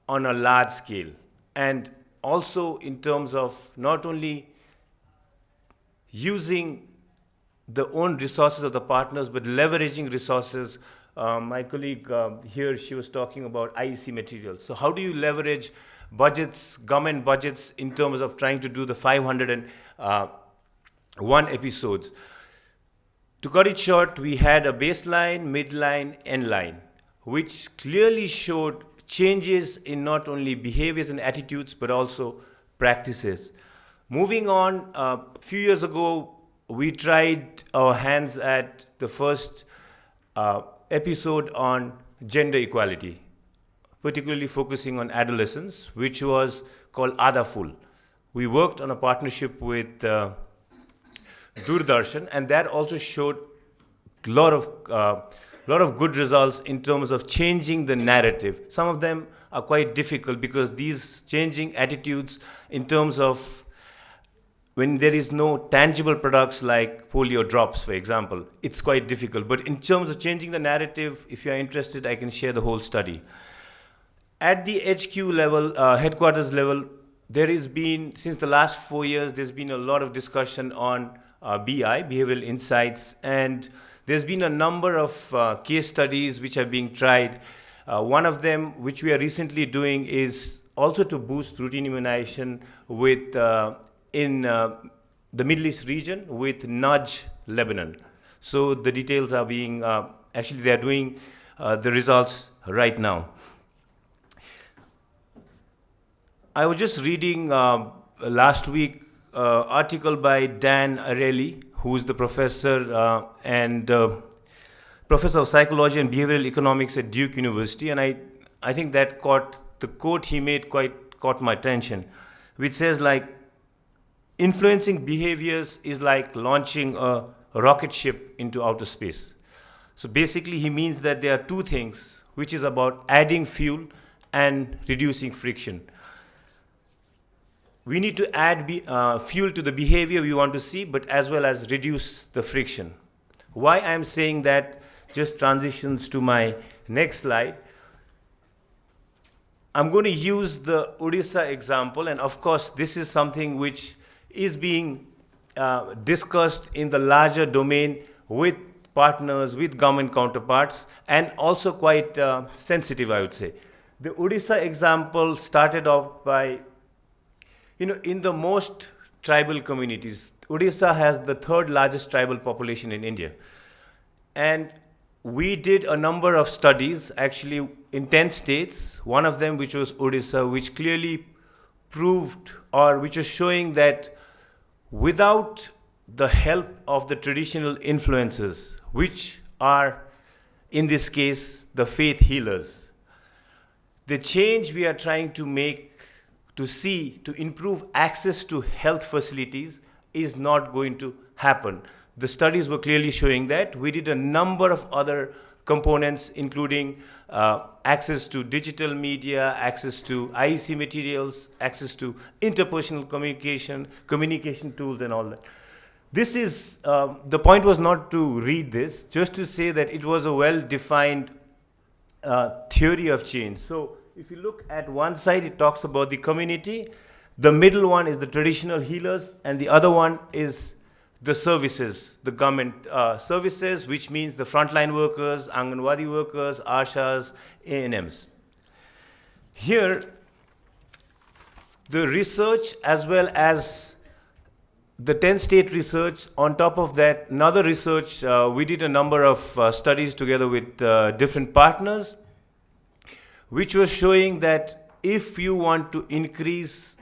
on a large scale, and also in terms of not only using the own resources of the partners, but leveraging resources. My colleague here, she was talking about IEC materials. So how do you leverage budgets, government budgets, in terms of trying to do the 501 episodes? To cut it short, we had a baseline, midline, endline, which clearly showed changes in not only behaviors and attitudes, but also practices. Moving on, a few years ago, we tried our hands at the first episode on gender equality, particularly focusing on adolescence, which was called Adaful. We worked on a partnership with Doordarshan, and that also showed a lot of good results in terms of changing the narrative. Some of them are quite difficult because these changing attitudes in terms of when there is no tangible products like polio drops, for example, it's quite difficult. But in terms of changing the narrative, if you're interested, I can share the whole study. At the HQ level, headquarters level, there has been, since the last 4 years, there's been a lot of discussion on BI, behavioral insights, and there's been a number of case studies which are being tried. One of them, which we are recently doing, is also to boost routine immunization with in the Middle East region with Nudge Lebanon. So the details are being, actually they are doing the results right now. I was just reading last week article by Dan Ariely, who is the professor and professor of psychology and behavioral economics at Duke University, and I think that the quote he made caught my attention, which says like, influencing behaviors is like launching a rocket ship into outer space. So basically he means that there are two things, which is about adding fuel and reducing friction. We need to add fuel to the behavior we want to see, but as well as reduce the friction. Why I'm saying that just transitions to my next slide. I'm going to use the Odisha example, and of course this is something which is being discussed in the larger domain with partners, with government counterparts, and also quite sensitive, I would say. The Odisha example started off by, in the most tribal communities, Odisha has the third largest tribal population in India. And we did a number of studies, actually in 10 states, one of them which was Odisha, which clearly proved, or which was showing that without the help of the traditional influences, which are in this case the faith healers, the change we are trying to make to improve access to health facilities is not going to happen. The studies were clearly showing that. We did a number of other components, including access to digital media, access to IEC materials, access to interpersonal communication tools, and all that. This is, the point was not to read this, just to say that it was a well-defined theory of change. So if you look at one side, it talks about the community. The middle one is the traditional healers, and the other one is the services, the government services, which means the frontline workers, Anganwadi workers, ASHAs, ANMs. Here, the research as well as the 10-state research, on top of that, another research, we did a number of studies together with different partners, which was showing that if you want to increase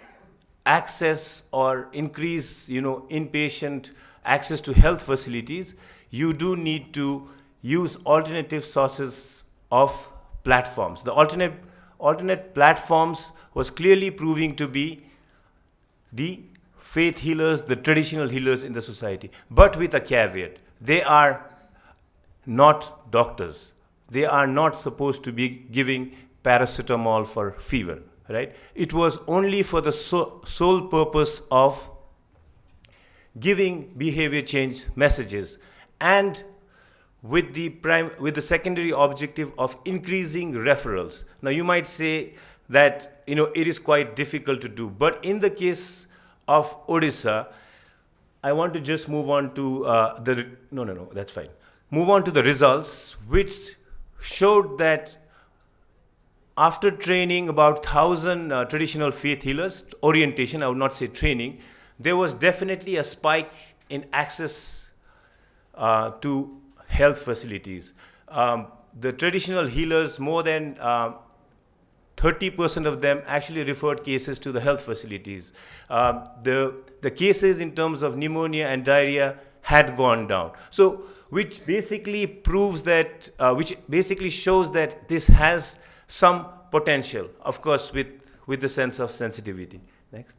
access or increase, inpatient access to health facilities, you do need to use alternative sources of platforms. The alternate platforms was clearly proving to be the faith healers, the traditional healers in the society, but with a caveat. They are not doctors. They are not supposed to be giving paracetamol for fever, right? It was only for the sole purpose of giving behavior change messages, and with the secondary objective of increasing referrals. Now you might say that it is quite difficult to do, but in the case of Odisha, I want to just move on to that's fine. Move on to the results, which showed that after training about 1,000 traditional faith healers, orientation, I would not say training, there was definitely a spike in access to health facilities. The traditional healers, more than 30% of them actually referred cases to the health facilities. The cases in terms of pneumonia and diarrhea had gone down. So, which basically proves that, which basically shows that this has some potential, of course, with the sense of sensitivity. Next.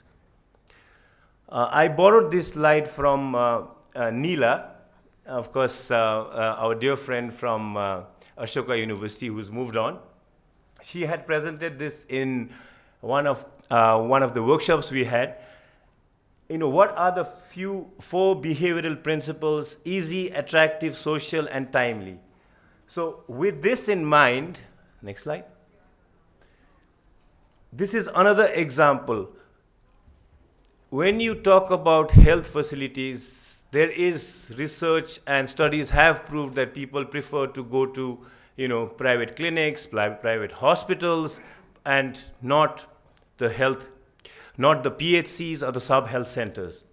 I borrowed this slide from Neela, of course, our dear friend from Ashoka University, who's moved on. She had presented this in one of the workshops we had. What are the four behavioral principles: easy, attractive, social, and timely? So with this in mind, next slide. This is another example. When you talk about health facilities, there is research and studies have proved that people prefer to go to, private clinics, private hospitals, and not the PHCs or the sub-health centers.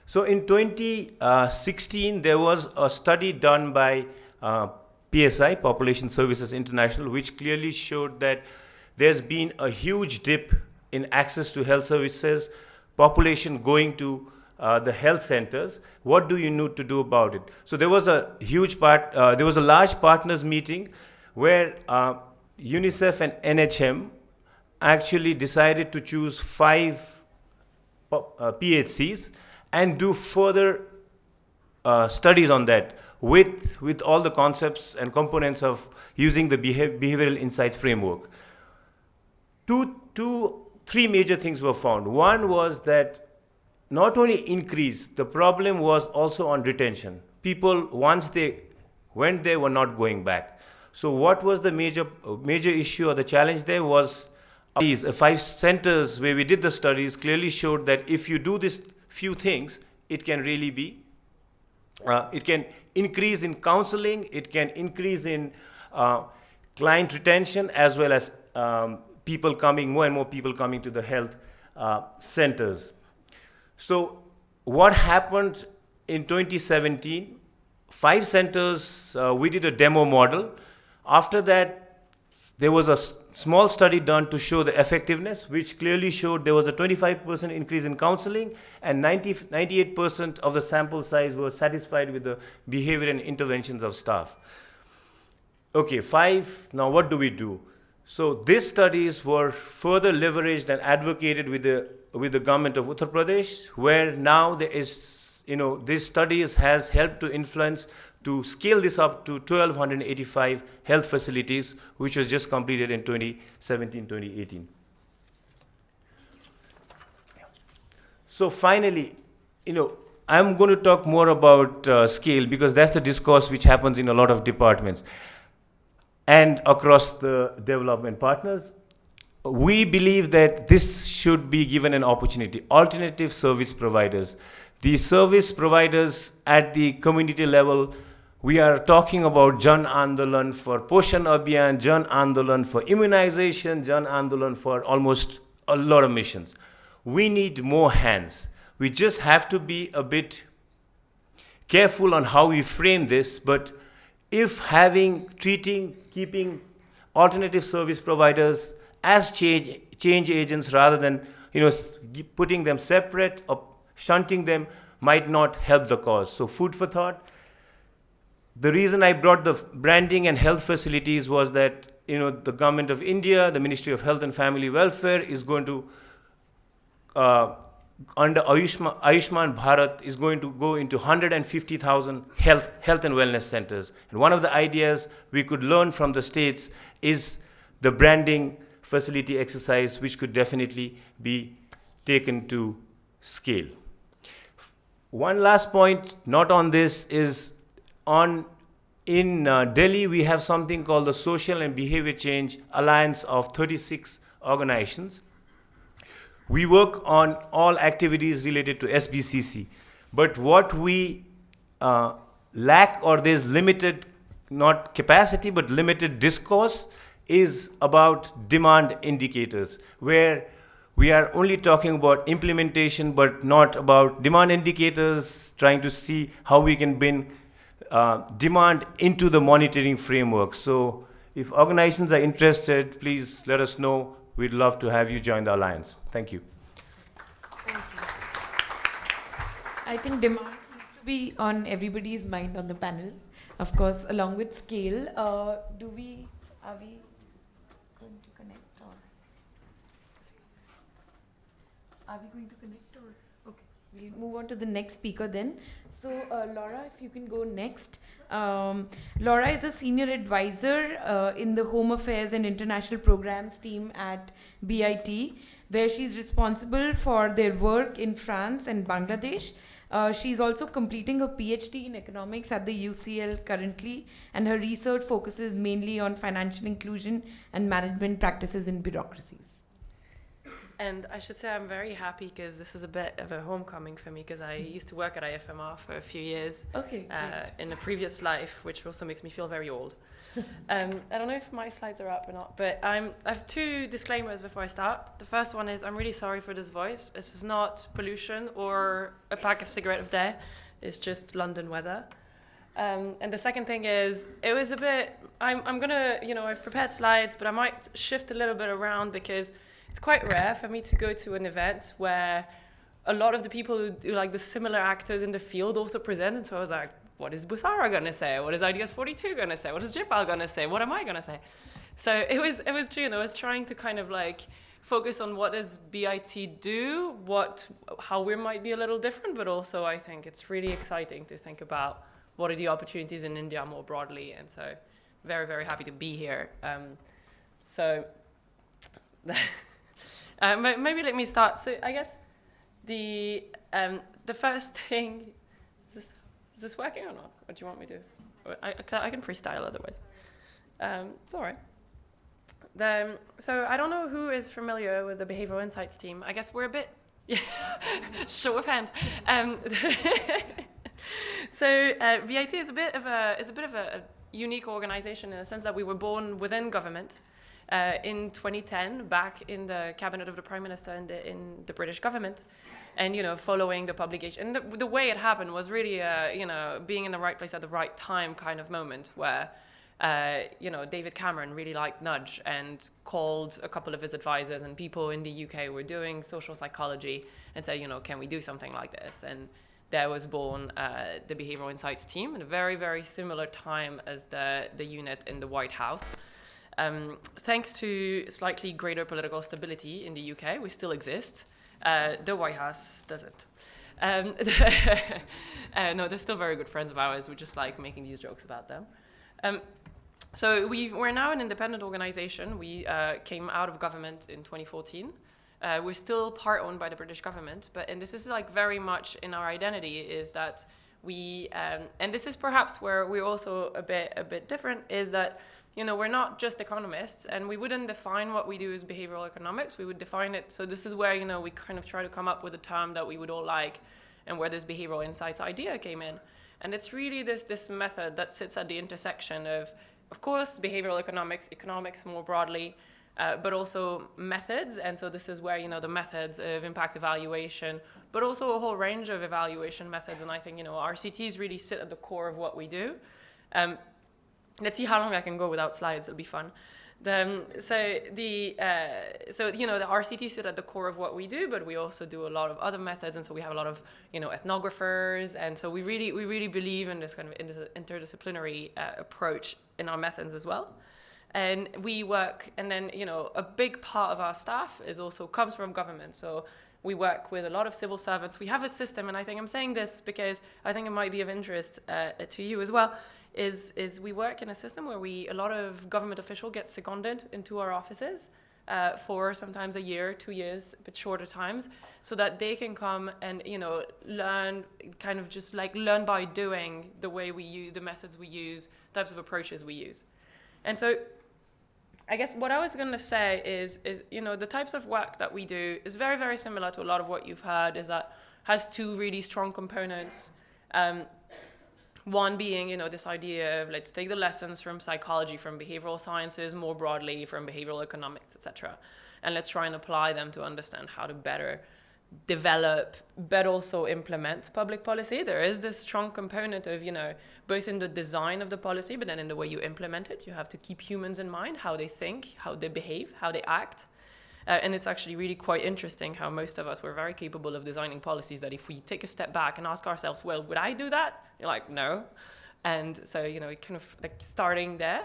So in 2016, there was a study done by PSI, Population Services International, which clearly showed that there's been a huge dip in access to health services, population going to the health centers. What do you need to do about it? So there was a large partners meeting where UNICEF and NHM actually decided to choose 5 PHCs and do further studies on that with all the concepts and components of using the behavioral insights framework. Three major things were found. One was that not only increase, the problem was also on retention. People, once they went there, were not going back. So what was the major issue or the challenge there was these 5 centers where we did the studies clearly showed that if you do these few things, it can really be It can increase in counseling, it can increase in client retention, as well as people coming, more and more people coming to the health centers. So what happened in 2017, 5 centers, we did a demo model. After that, there was a small study done to show the effectiveness, which clearly showed there was a 25% increase in counseling, and 98% of the sample size were satisfied with the behavior and interventions of staff. Okay, 5, now what do we do? So these studies were further leveraged and advocated with the government of Uttar Pradesh, where now there is, this studies has helped to influence to scale this up to 1,285 health facilities, which was just completed in 2017, 2018. So finally, I'm going to talk more about scale, because that's the discourse which happens in a lot of departments and across the development partners. We believe that this should be given an opportunity. Alternative service providers. The service providers at the community level, we are talking about Jan Andolan for Poshan Abhiyan, Jan Andolan for immunization, Jan Andolan for almost a lot of missions. We need more hands. We just have to be a bit careful on how we frame this, but if keeping alternative service providers as change agents rather than putting them separate or shunting them might not help the cause. So food for thought. The reason I brought the branding and health facilities was that the government of India, the Ministry of Health and Family Welfare is going to under Ayushman Bharat is going to go into 150,000 health and wellness centers. And one of the ideas we could learn from the states is the branding facility exercise, which could definitely be taken to scale. One last point, not on this, is in Delhi, we have something called the Social and Behavior Change Alliance of 36 organizations. We work on all activities related to SBCC, but what we lack, or there's limited, not capacity, but limited discourse, is about demand indicators, where we are only talking about implementation, but not about demand indicators, trying to see how we can bring demand into the monitoring framework. So if organizations are interested, please let us know. We'd love to have you join the Alliance. Thank you. Thank you. I think demand seems to be on everybody's mind on the panel. Of course, along with scale, are we going to connect, or are we going to connect, or okay, we'll move on to the next speaker then. So Laura, if you can go next. Laura is a senior advisor in the Home Affairs and International Programs team at BIT, where she's responsible for their work in France and Bangladesh. She's also completing her PhD in economics at the UCL currently, and her research focuses mainly on financial inclusion and management practices in bureaucracies. And I should say I'm very happy because this is a bit of a homecoming for me, because I used to work at IFMR for a few years in a previous life, which also makes me feel very old. I don't know if my slides are up or not, but I have 2 disclaimers before I start. The first one is I'm really sorry for this voice. This is not pollution or a pack of cigarettes a day. It's just London weather. And the second thing is, it was a bit, I'm going to, I've prepared slides, but I might shift a little bit around because it's quite rare for me to go to an event where a lot of the people who do like the similar actors in the field also present. And so I was like, what is Busara going to say? What is Ideas 42 going to say? What is Jipal going to say? What am I going to say? So it was true. I was trying to kind of like focus on what does BIT do, how we might be a little different, but also I think it's really exciting to think about what are the opportunities in India more broadly. And so very, very happy to be here. Maybe let me start. So I guess the first thing, is this working or not? What do you want me to do? I can freestyle otherwise. It's all right. So I don't know who is familiar with the Behavioural Insights team. I guess we're a bit, show of hands. So VIT is a bit of a unique organization in the sense that we were born within government in 2010, back in the cabinet of the Prime Minister in the British government, and following the publication. And the way it happened was really being in the right place at the right time kind of moment where. David Cameron really liked Nudge and called a couple of his advisors and people in the UK were doing social psychology and said, can we do something like this? And there was born the Behavioural Insights team at a very, very similar time as the unit in the White House. Thanks to slightly greater political stability in the UK, we still exist. The White House doesn't. No, they're still very good friends of ours. We just like making these jokes about them. So we're now an independent organization. We came out of government in 2014. We're still part owned by the British government, and this is like very much in our identity is that we, and this is perhaps where we're also a bit different, is that we're not just economists, and we wouldn't define what we do as behavioral economics. We would define it. So this is where we kind of try to come up with a term that we would all like, and where this behavioral insights idea came in. And it's really this method that sits at the intersection of course, behavioral economics more broadly, but also methods. And so this is where, the methods of impact evaluation, but also a whole range of evaluation methods. And I think, RCTs really sit at the core of what we do. Let's see how long I can go without slides. It'll be fun. The RCTs sit at the core of what we do, but we also do a lot of other methods, and so we have a lot of ethnographers, and so we really believe in this kind of interdisciplinary approach in our methods as well. And we work, and then a big part of our staff comes from government. So we work with a lot of civil servants. We have a system, and I think I'm saying this because I think it might be of interest to you as well. Is we work in a system where a lot of government officials get seconded into our offices for sometimes a year, 2 years, a bit shorter times, so that they can come and learn, kind of just like learn by doing the way we use the methods we use, types of approaches we use. And so I guess what I was going to say is the types of work that we do is very, very similar to a lot of what you've heard, is that has two really strong components. One being, this idea of let's take the lessons from psychology, from behavioral sciences more broadly, from behavioral economics, etc., and let's try and apply them to understand how to better develop, but also implement public policy. There is this strong component of, both in the design of the policy, but then in the way you implement it. You have to keep humans in mind, how they think, how they behave, how they act. And it's actually really quite interesting how most of us were very capable of designing policies that if we take a step back and ask ourselves, well, would I do that? You're like, no. And so, kind of like starting there.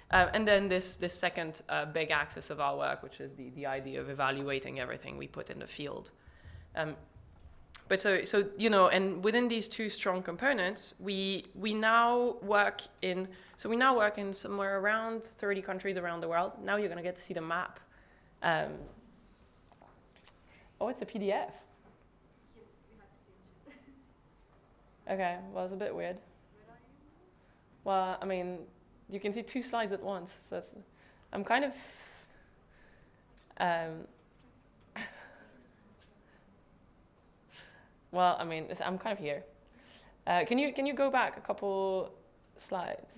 And then this second big axis of our work, which is the idea of evaluating everything we put in the field. But so and within these two strong components, we now work in somewhere around 30 countries around the world. Now you're going to get to see the map. It's a PDF. Yes, we have to change it. Okay, well, it's a bit weird. Where are you? Well, I mean, you can see 2 slides at once. So I'm kind of... well, I mean, I'm kind of here. Can you go back a couple slides?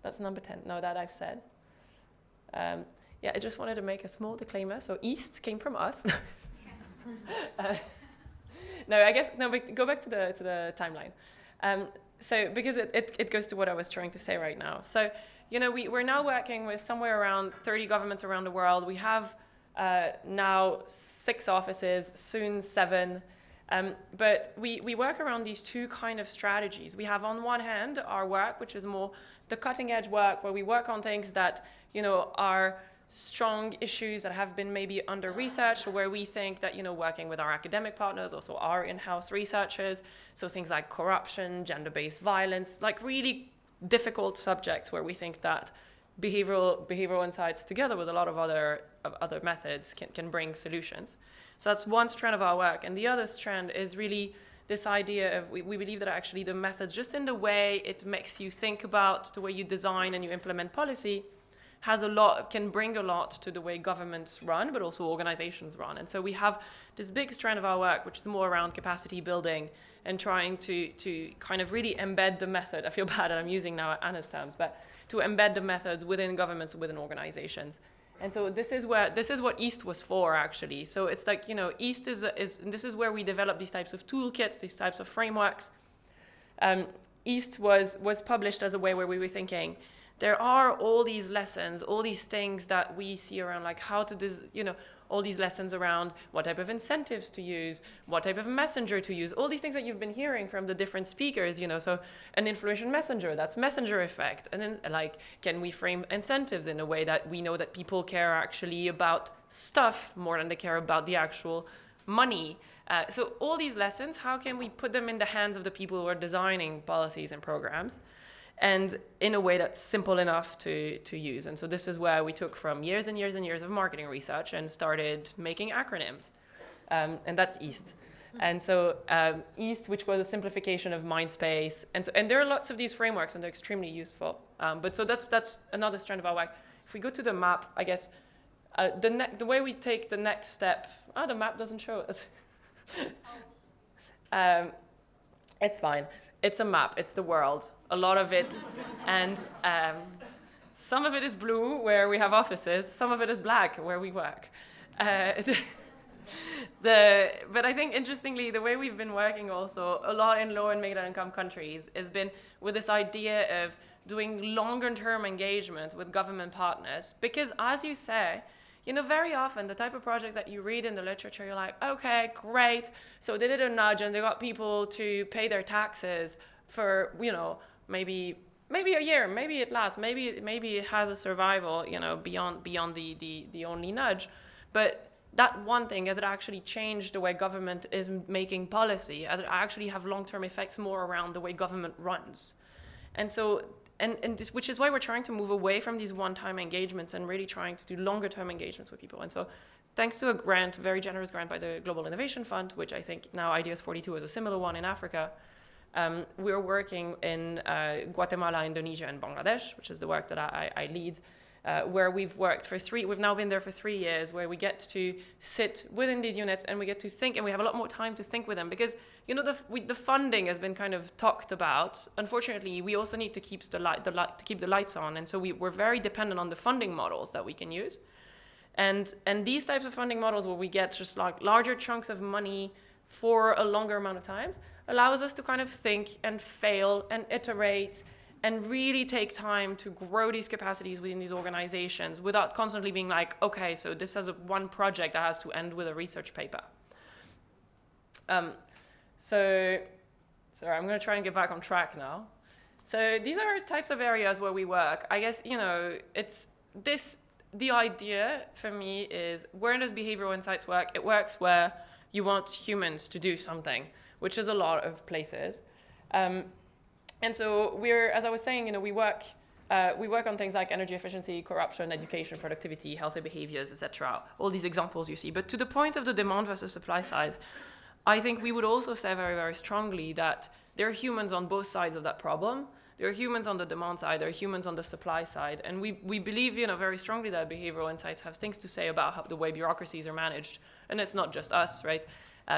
That's number 10. No, that I've said. I just wanted to make a small disclaimer. So East came from us. But go back to the timeline. So because it goes to what I was trying to say right now. So, we're now working with somewhere around 30 governments around the world. We have now 6 offices, soon 7. But we work around these two kind of strategies. We have on one hand our work, which is more the cutting edge work, where we work on things that are strong issues that have been maybe under researched, or where we think that working with our academic partners, also our in-house researchers, so things like corruption, gender-based violence, like really difficult subjects where we think that behavioral insights together with a lot of other methods can bring solutions. So that's one strand of our work. And the other strand is really this idea of, we believe that actually the methods, just in the way it makes you think about the way you design and you implement policy, can bring a lot to the way governments run, but also organizations run. And so we have this big strand of our work, which is more around capacity building and trying to kind of really embed the method. I feel bad that I'm using now Anna's terms, but to embed the methods within governments, within organizations. And so this is what EAST was for, actually. So it's like, EAST is this is where we develop these types of toolkits, these types of frameworks. EAST was published as a way where we were thinking, there are all these lessons, all these things that we see around, like how to, all these lessons around what type of incentives to use, what type of messenger to use, all these things that you've been hearing from the different speakers, so an influential messenger, that's messenger effect. And then can we frame incentives in a way that we know that people care actually about stuff more than they care about the actual money? So all these lessons, how can we put them in the hands of the people who are designing policies and programs? And in a way that's simple enough to use. And so this is where we took from years and years and years of marketing research and started making acronyms. And that's EAST. And so EAST, which was a simplification of Mindspace. And there are lots of these frameworks, and they're extremely useful. But so that's another strand of our work. If we go to the map, I guess, the way we take the next step, the map doesn't show it. It's fine. It's a map. It's the world. A lot of it. And some of it is blue, where we have offices. Some of it is black, where we work. But I think, interestingly, the way we've been working also a lot in low and middle income countries has been with this idea of doing longer-term engagement with government partners. Because, as you say, very often the type of projects that you read in the literature, you're like, okay, great. So they did a nudge and they got people to pay their taxes for, maybe a year, maybe it lasts, maybe it has a survival, beyond the only nudge. But that one thing, has it actually changed the way government is making policy? Has it actually have long-term effects more around the way government runs? And so, and this, which is why we're trying to move away from these one-time engagements and really trying to do longer-term engagements with people. And so, thanks to a grant, very generous grant by the Global Innovation Fund, which I think now Ideas 42 is a similar one in Africa, we're working in Guatemala, Indonesia, and Bangladesh, which is the work that I lead, where we've now been there for 3 years, where we get to sit within these units and we get to think, and we have a lot more time to think with them, because the funding has been kind of talked about. Unfortunately, we also need to keep the lights on, and so we're very dependent on the funding models that we can use, and these types of funding models, where we get just like larger chunks of money for a longer amount of time, allows us to kind of think and fail and iterate and really take time to grow these capacities within these organizations without constantly being like, okay, so this has one project that has to end with a research paper. Sorry, I'm going to try and get back on track now. So these are types of areas where we work. I guess, the idea for me is, where does behavioral insights work? It works where you want humans to do something, which is a lot of places. And so as I was saying, we work on things like energy efficiency, corruption, education, productivity, healthy behaviors, etc. All these examples you see. But to the point of the demand versus supply side, I think we would also say very, very strongly that there are humans on both sides of that problem. There are humans on the demand side, there are humans on the supply side. And we believe, very strongly that behavioral insights have things to say about the way bureaucracies are managed. And it's not just us, right?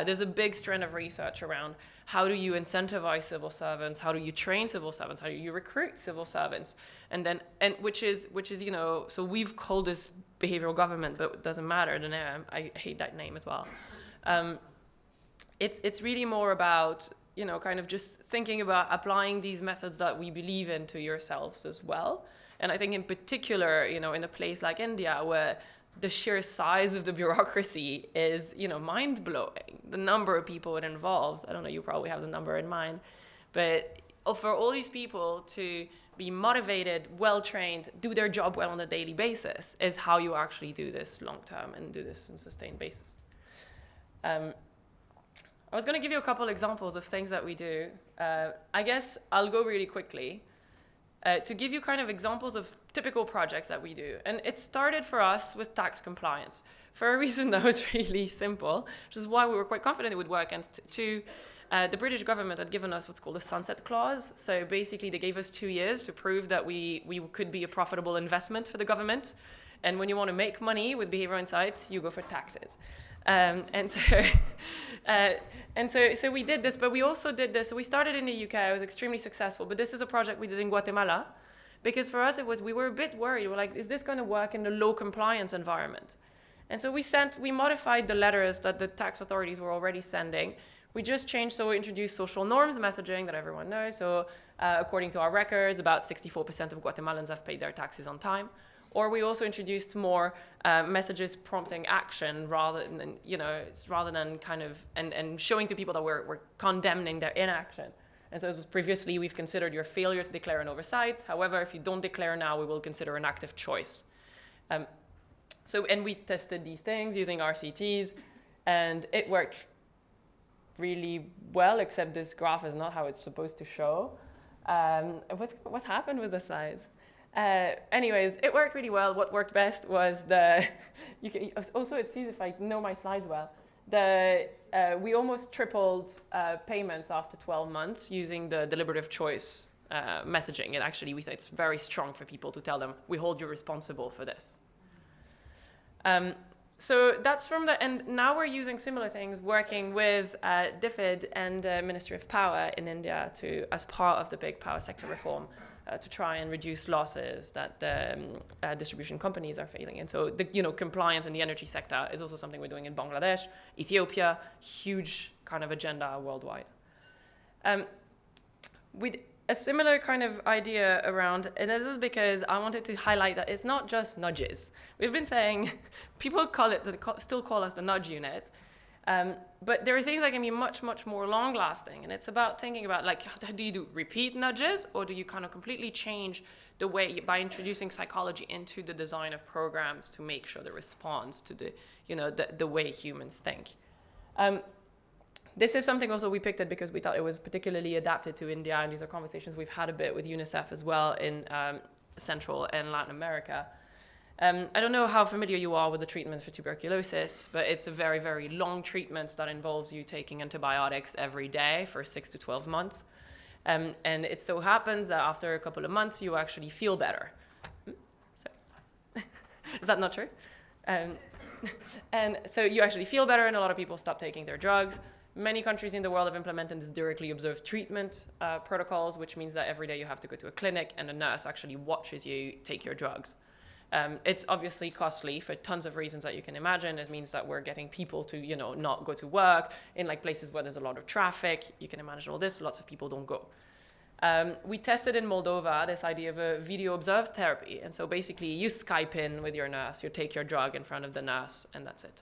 There's a big strand of research around how do you incentivize civil servants, how do you train civil servants, how do you recruit civil servants, and which is so we've called this behavioral government, but it doesn't matter the name. I hate that name as well. It's really more about kind of just thinking about applying these methods that we believe in to yourselves as well. And I think in particular, in a place like India, where the sheer size of the bureaucracy is, mind-blowing. The number of people it involves, I don't know, you probably have the number in mind, but for all these people to be motivated, well-trained, do their job well on a daily basis is how you actually do this long-term and do this on a sustained basis. I was going to give you a couple examples of things that we do. I guess I'll go really quickly. To give you kind of examples of typical projects that we do. And it started for us with tax compliance for a reason that was really simple, which is why we were quite confident it would work. And two, the British government had given us what's called a sunset clause. So basically, they gave us 2 years to prove that we could be a profitable investment for the government. And when you want to make money with behavioral insights, you go for taxes. So we did this, but we also did this. So we started in the UK. It was extremely successful. But this is a project we did in Guatemala, because for us we were a bit worried. We're like, is this going to work in the low compliance environment? And so we modified the letters that the tax authorities were already sending. We just changed, so we introduced social norms messaging that everyone knows. So according to our records, about 64% of Guatemalans have paid their taxes on time. Or we also introduced more messages prompting action rather than kind of, and showing to people that we're condemning their inaction. And so it was previously, we've considered your failure to declare an oversight. However, if you don't declare now, we will consider an active choice. And we tested these things using RCTs, and it worked really well, except this graph is not how it's supposed to show. What happened with the slides? Anyways, it worked really well. What worked best was also it sees if I know my slides well. We almost tripled payments after 12 months using the deliberative choice messaging. And actually, we think it's very strong for people to tell them, we hold you responsible for this. So that's from and now we're using similar things, working with DFID and Ministry of Power in India as part of the big power sector reform to try and reduce losses that the distribution companies are feeling. And so compliance in the energy sector is also something we're doing in Bangladesh, Ethiopia, huge kind of agenda worldwide. With a similar kind of idea around, and this is because I wanted to highlight that it's not just nudges. We've been saying, people still call us the nudge unit, but there are things that can be much, much more long-lasting, and it's about thinking about, like, do you do repeat nudges, or do you kind of completely change the way, by introducing psychology into the design of programs to make sure it responds to the way humans think. This is something also we picked it because we thought it was particularly adapted to India, and these are conversations we've had a bit with UNICEF as well in Central and Latin America. I don't know how familiar you are with the treatments for tuberculosis, but it's a very, very long treatment that involves you taking antibiotics every day for 6 to 12 months. And it so happens that after a couple of months, you actually feel better. Is that not true? And so you actually feel better, and a lot of people stop taking their drugs. Many countries in the world have implemented this directly observed treatment protocols, which means that every day you have to go to a clinic and a nurse actually watches you take your drugs. It's obviously costly for tons of reasons that you can imagine. It means that we're getting people to, not go to work in like places where there's a lot of traffic. You can imagine all this. Lots of people don't go. We tested in Moldova this idea of a video observed therapy. And so basically you Skype in with your nurse, you take your drug in front of the nurse, and that's it.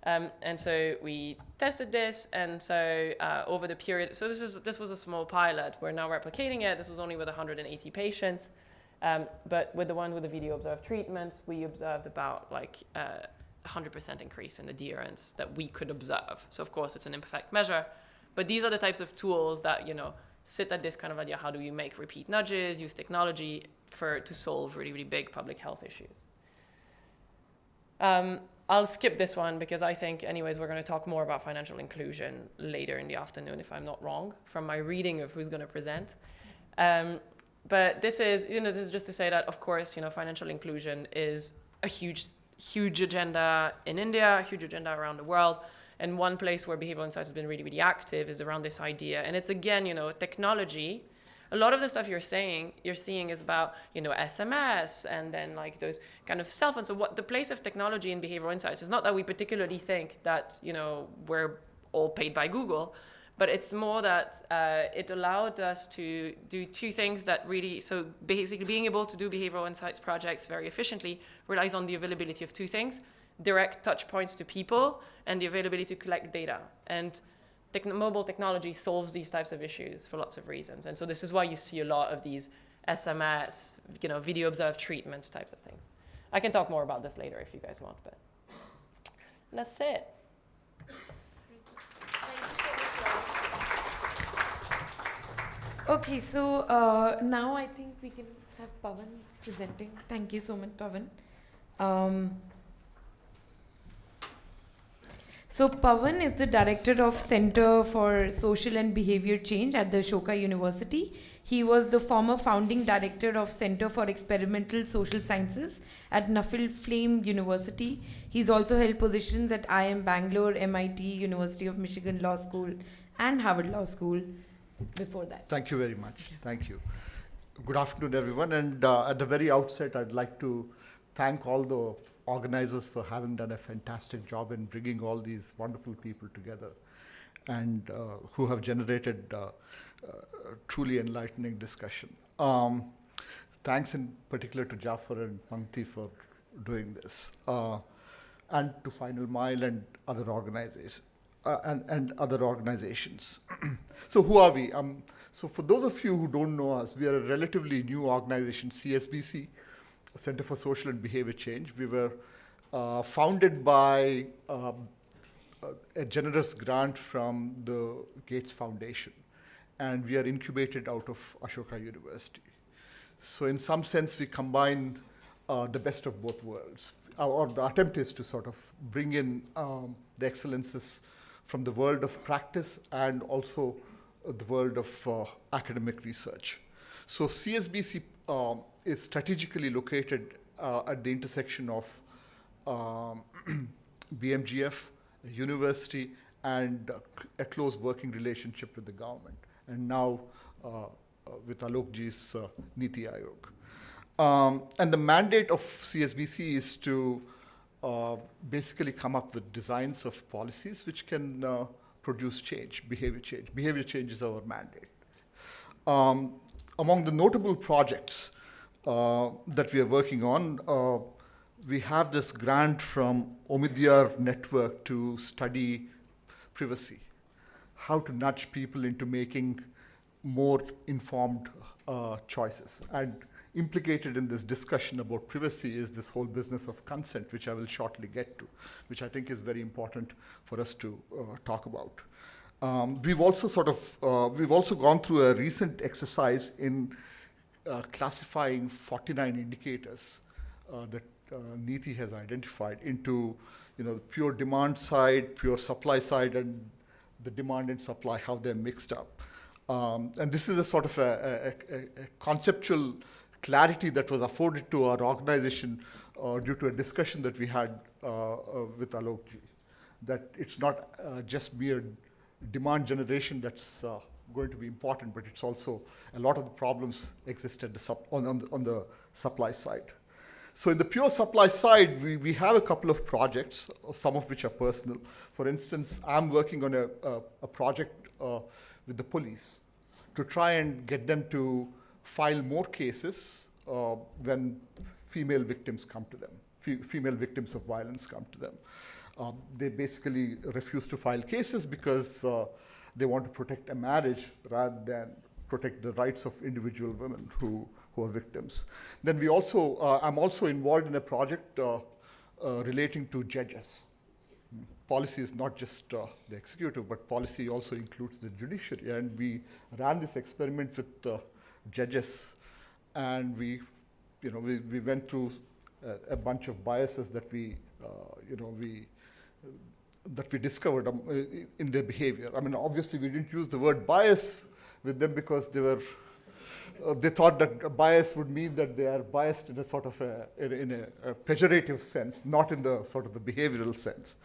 And so we tested this, and so over the period, so this was a small pilot. We're now replicating it. This was only with 180 patients, but with the one with the video observed treatments, we observed about 100% increase in adherence that we could observe. So of course it's an imperfect measure, but these are the types of tools that sit at this kind of idea: how do you make repeat nudges, use technology to solve really, really big public health issues. I'll skip this one because I think, anyways, we're going to talk more about financial inclusion later in the afternoon, if I'm not wrong, from my reading of who's going to present. But this is just to say that, of course, financial inclusion is a huge, huge agenda in India, a huge agenda around the world. And one place where behavioral insights has been really, really active is around this idea. And it's, again, technology. A lot of the stuff you're seeing is about, SMS and then like those kind of cell phones. So what the place of technology in behavioral insights is not that we particularly think that, we're all paid by Google, but it's more that it allowed us to do two things that really, so basically being able to do behavioral insights projects very efficiently relies on the availability of two things: direct touch points to people and the availability to collect data. And mobile technology solves these types of issues for lots of reasons. And so this is why you see a lot of these SMS, video observed treatment types of things. I can talk more about this later if you guys want, but that's it. Okay, so now I think we can have Pawan presenting. Thank you so much, Pawan. So Pawan is the director of Center for Social and Behavior Change at the Ashoka University. He was the former founding director of Center for Experimental Social Sciences at Nuffield Flame University. He's also held positions at IIM Bangalore, MIT, University of Michigan Law School, and Harvard Law School before that. Thank you very much. Yes. Thank you. Good afternoon, everyone. And at the very outset, I'd like to thank all the organizers for having done a fantastic job in bringing all these wonderful people together and who have generated truly enlightening discussion. Thanks in particular to Jafar and Pankti for doing this, and to Final Mile and other organizations. And other organizations. So who are we? So for those of you who don't know us, we are a relatively new organization, CSBC, Center for Social and Behavior Change. We were founded by a generous grant from the Gates Foundation, and we are incubated out of Ashoka University. So in some sense, we combine the best of both worlds. Or the attempt is to sort of bring in the excellences from the world of practice and also the world of academic research. So CSBC is strategically located at the intersection of BMGF, a university, and a close working relationship with the government, and now with Alokji's Niti Aayog. And the mandate of CSBC is to basically come up with designs of policies which can produce change, behavior change. Behavior change is our mandate. Among the notable projects that we are working on, we have this grant from Omidyar Network to study privacy, how to nudge people into making more informed choices. And implicated in this discussion about privacy is this whole business of consent, which I will shortly get to, which I think is very important for us to talk about. We've also gone through a recent exercise in classifying 49 indicators that Niti has identified into, pure demand side, pure supply side, and the demand and supply, how they're mixed up. And this is a sort of a conceptual clarity that was afforded to our organization due to a discussion that we had with Alokji, that it's not just mere demand generation that's going to be important, but it's also a lot of the problems exist at on the supply side. So in the pure supply side, we have a couple of projects, some of which are personal. For instance, I'm working on a project with the police to try and get them to file more cases when female victims come to them, female victims of violence come to them. They basically refuse to file cases because they want to protect a marriage rather than protect the rights of individual women who are victims. Then I'm also involved in a project relating to judges. Policy is not just the executive, but policy also includes the judiciary. And we ran this experiment with judges, and we went through a bunch of biases that we discovered in their behavior. I mean, obviously, we didn't use the word bias with them because they thought that bias would mean that they are biased in a sort of in a pejorative sense, not in the sort of the behavioral sense.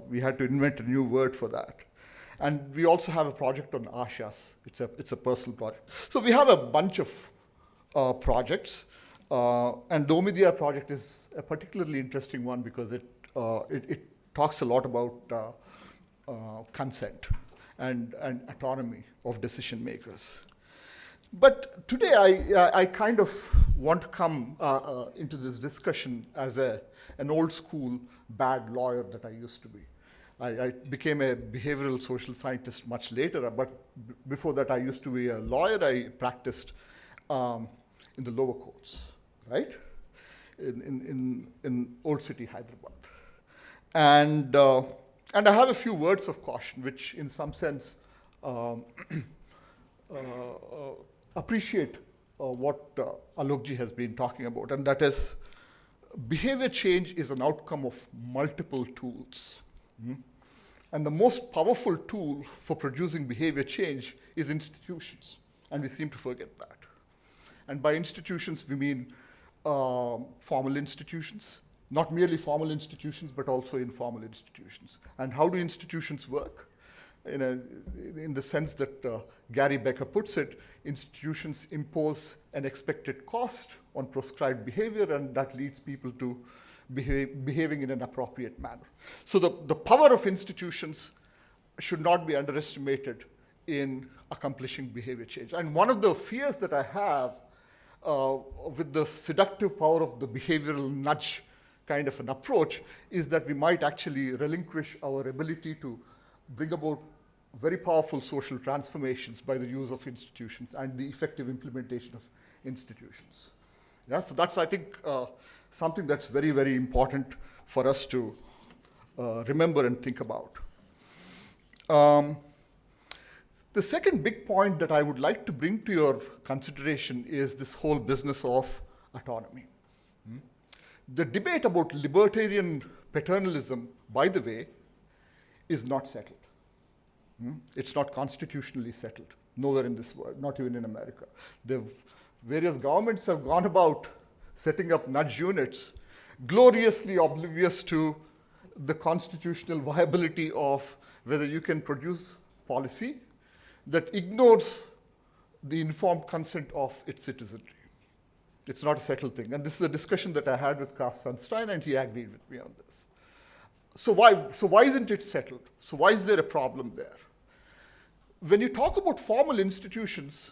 We had to invent a new word for that. And we also have a project on ashas. It's a personal project. So we have a bunch of projects. And the Omidyar project is a particularly interesting one because it talks a lot about consent and autonomy of decision makers. But today I kind of want to come into this discussion as an old school bad lawyer that I used to be. I became a behavioral social scientist much later, but before that I used to be a lawyer. I practiced in the lower courts, right? In Old City, Hyderabad. And I have a few words of caution, which in some sense appreciate what Alokji has been talking about, and that is behavior change is an outcome of multiple tools. And the most powerful tool for producing behavior change is institutions. And we seem to forget that. And by institutions, we mean formal institutions, not merely formal institutions, but also informal institutions. And how do institutions work? In the sense that Gary Becker puts it, institutions impose an expected cost on prescribed behavior, and that leads people to behaving in an appropriate manner. So the power of institutions should not be underestimated in accomplishing behavior change. And one of the fears that I have with the seductive power of the behavioral nudge kind of an approach is that we might actually relinquish our ability to bring about very powerful social transformations by the use of institutions and the effective implementation of institutions. Yeah, so that's, I think, something that's very, very important for us to remember and think about. The second big point that I would like to bring to your consideration is this whole business of autonomy. The debate about libertarian paternalism, by the way, is not settled. It's not constitutionally settled, nowhere in this world, not even in America. The various governments have gone about setting up nudge units, gloriously oblivious to the constitutional viability of whether you can produce policy that ignores the informed consent of its citizenry. It's not a settled thing. And this is a discussion that I had with Cass Sunstein, and he agreed with me on this. So why isn't it settled? So why is there a problem there? When you talk about formal institutions,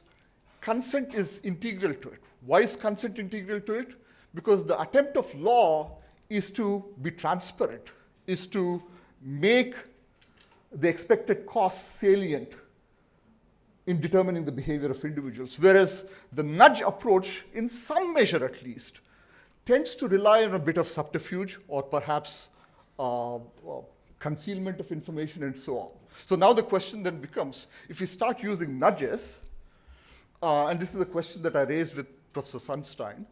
consent is integral to it. Why is consent integral to it? Because the attempt of law is to be transparent, is to make the expected costs salient in determining the behavior of individuals. Whereas the nudge approach, in some measure at least, tends to rely on a bit of subterfuge or perhaps concealment of information and so on. So now the question then becomes, if we start using nudges, and this is a question that I raised with Professor Sunstein,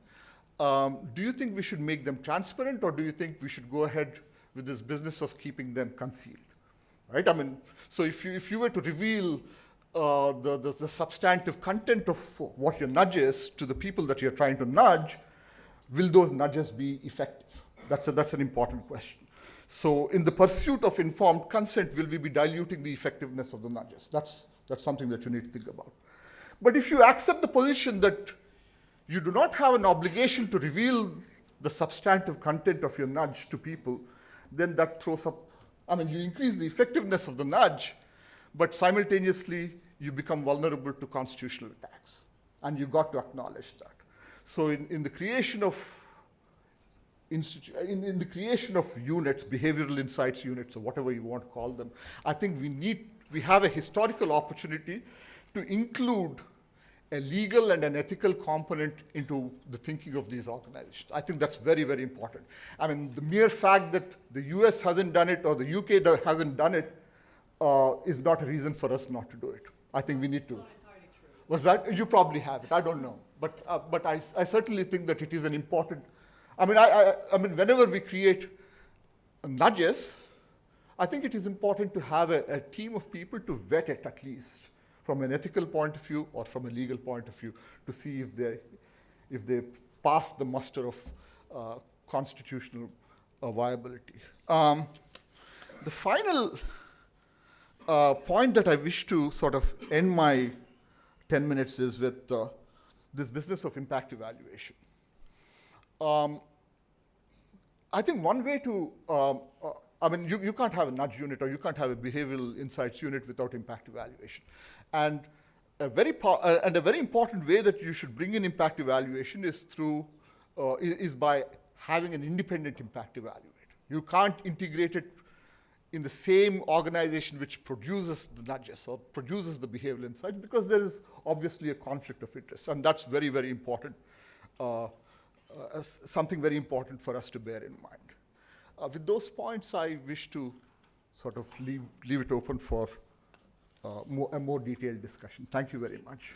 do you think we should make them transparent, or do you think we should go ahead with this business of keeping them concealed? Right? I mean, so if you were to reveal the substantive content of what your nudge is to the people that you're trying to nudge, will those nudges be effective? That's an important question. So in the pursuit of informed consent, will we be diluting the effectiveness of the nudges? That's something that you need to think about. But if you accept the position that you do not have an obligation to reveal the substantive content of your nudge to people, then that throws up, I mean, you increase the effectiveness of the nudge, but simultaneously you become vulnerable to constitutional attacks. And you've got to acknowledge that. So in the creation of in the creation of units, behavioral insights units, or whatever you want to call them, I think we have a historical opportunity to include a legal and an ethical component into the thinking of these organizations. I think that's very, very important. I mean, the mere fact that the US hasn't done it or the UK hasn't done it is not a reason for us not to do it. I think we need to. Was that? You probably have it. I don't know. But I certainly think that it is an important. I mean, whenever we create nudges, I think it is important to have a team of people to vet it, at least from an ethical point of view or from a legal point of view, to see if they pass the muster of constitutional viability. The final point that I wish to sort of end my 10 minutes is with this business of impact evaluation. I think one way to, I mean, you can't have a nudge unit or you can't have a behavioral insights unit without impact evaluation. And a very important way that you should bring in impact evaluation is is by having an independent impact evaluator. You can't integrate it in the same organization which produces the nudges or produces the behavioral insight, because there is obviously a conflict of interest. And that's very, very important, something very important for us to bear in mind. With those points, I wish to sort of leave it open for a more detailed discussion. Thank you very much.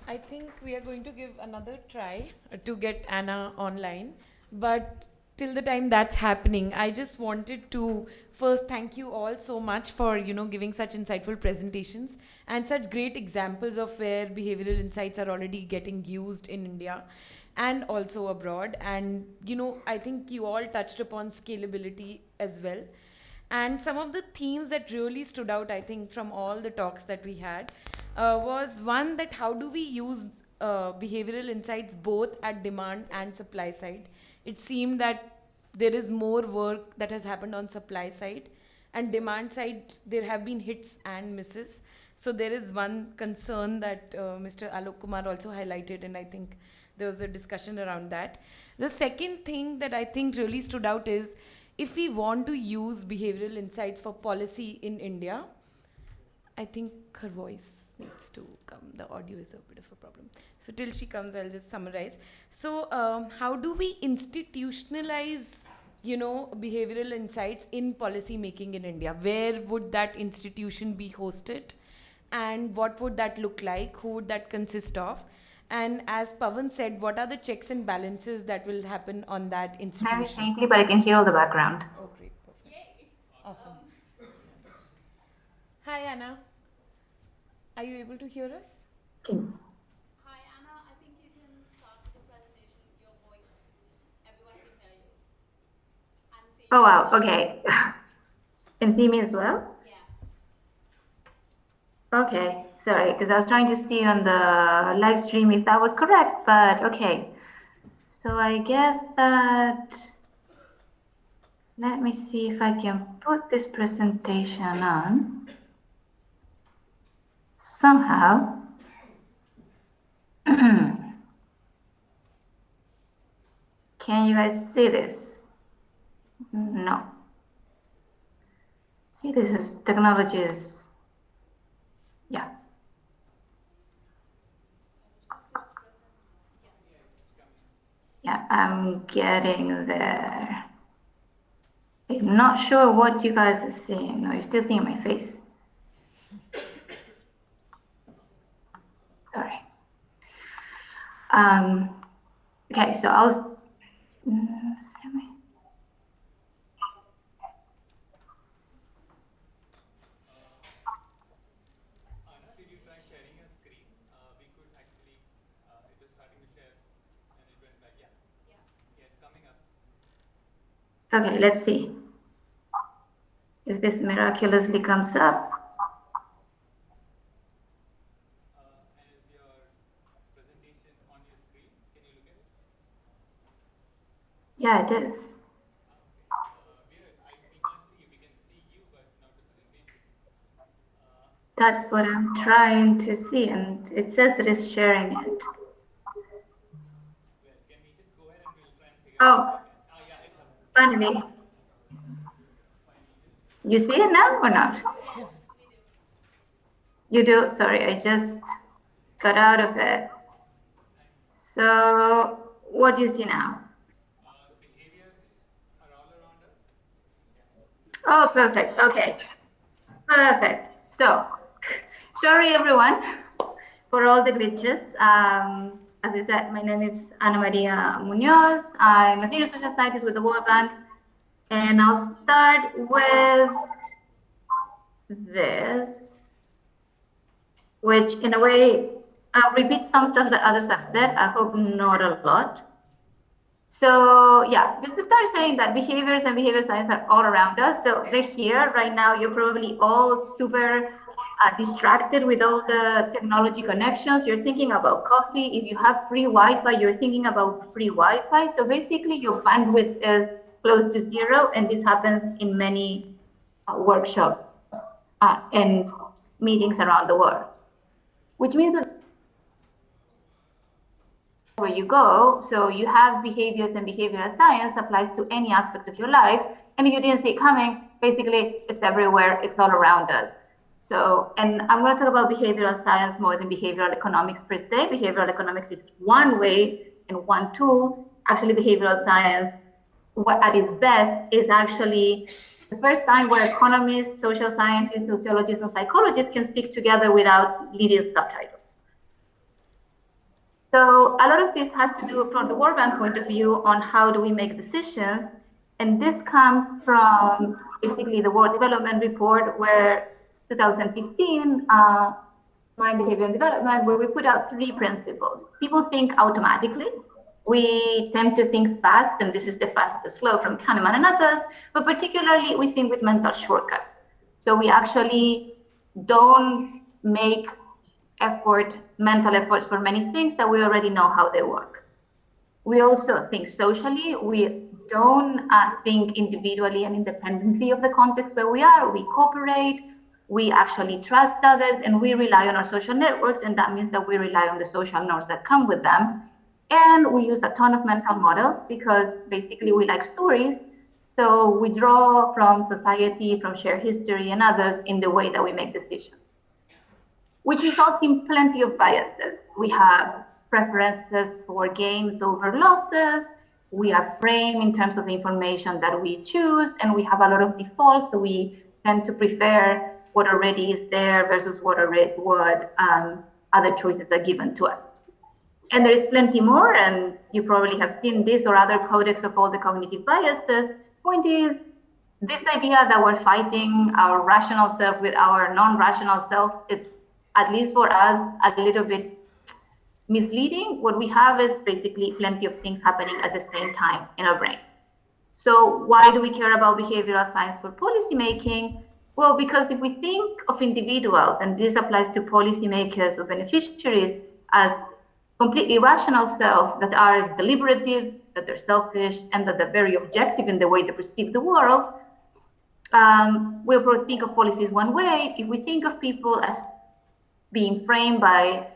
I think we are going to give another try to get Anna online, but till the time that's happening, I just wanted to first thank you all so much for giving such insightful presentations and such great examples of where behavioral insights are already getting used in India and also abroad. And I think you all touched upon scalability as well. And some of the themes that really stood out, I think, from all the talks that we had was one, that how do we use behavioral insights both at demand and supply side. It seemed that there is more work that has happened on supply side, and demand side there have been hits and misses. So there is one concern that Mr. Alok Kumar also highlighted, and I think there was a discussion around that. The second thing that I think really stood out is, if we want to use behavioral insights for policy in India, I think her voice needs to come. The audio is a bit of a problem. So till she comes, I'll just summarize. So how do we institutionalize, behavioral insights in policy making in India? Where would that institution be hosted? And what would that look like? Who would that consist of? And as Pawan said, what are the checks and balances that will happen on that institution? Very faintly, but I can hear all the background. Oh, great. Perfect. Awesome. Hi, Anna. Are you able to hear us? Can, Hi, Anna. I think you can start the presentation. Your voice, everyone can hear you. And see oh, you. wow. Okay. Can see me as well? Yeah. Okay. Sorry, because I was trying to see on the live stream if that was correct, but okay. So I guess that, let me see if I can put this presentation on somehow. Can you guys see this? No. See, this is technologies. Yeah. Yeah, I'm getting there. I'm not sure what you guys are seeing. No, you're still seeing my face. Sorry. Okay, so I'll. Okay, let's see if this miraculously comes up. Yeah, it is. That's what I'm trying to see, and it says that it's sharing it. Oh, finally. You see it now or not? You do? Sorry, I just got out of it. So, what do you see now? Oh, perfect. Okay. Perfect. So, sorry everyone for all the glitches. As I said, my name is Ana Maria Munoz. I'm a senior social scientist with the World Bank. And I'll start with this, which in a way, I'll repeat some stuff that others have said. I hope not a lot. So yeah, just to start saying that behaviors and behavior science are all around us. So they're here right now. You're probably all super distracted with all the technology connections. You're thinking about coffee. If you have free Wi-Fi, you're thinking about free Wi-Fi. So basically your bandwidth is close to zero. And this happens in many workshops and meetings around the world, which means that where you go, so you have behaviors, and behavioral science applies to any aspect of your life. And if you didn't see it coming, basically it's everywhere, it's all around us. So, and I'm going to talk about behavioral science more than behavioral economics per se. Behavioral economics is one way and one tool. Actually, behavioral science, what at its best, is actually the first time where economists, social scientists, sociologists, and psychologists can speak together without needing subtitles. So a lot of this has to do from the World Bank point of view on how do we make decisions. And this comes from basically the World Development Report, where 2015, Mind, Behavior, and Development, where we put out 3 principles. People think automatically. We tend to think fast, and this is the fastest slow from Kahneman and others, but particularly we think with mental shortcuts. So we actually don't make mental efforts for many things that we already know how they work. We also think socially. We don't think individually and independently of the context where we are. We cooperate, we actually trust others, and we rely on our social networks, and that means that we rely on the social norms that come with them. And we use a ton of mental models because basically we like stories. So we draw from society, from shared history and others in the way that we make decisions, which results in plenty of biases. We have preferences for gains over losses. We are framed in terms of the information that we choose, and we have a lot of defaults. So we tend to prefer what already is there versus what other choices are given to us. And there is plenty more, and you probably have seen this or other codex of all the cognitive biases. Point is, this idea that we're fighting our rational self with our non-rational self, it's, at least for us, a little bit misleading. What we have is basically plenty of things happening at the same time in our brains. So why do we care about behavioral science for policymaking? Well, because if we think of individuals, and this applies to policymakers or beneficiaries, as completely rational self that are deliberative, that they're selfish, and that they're very objective in the way they perceive the world, we'll think of policies one way. If we think of people as being framed by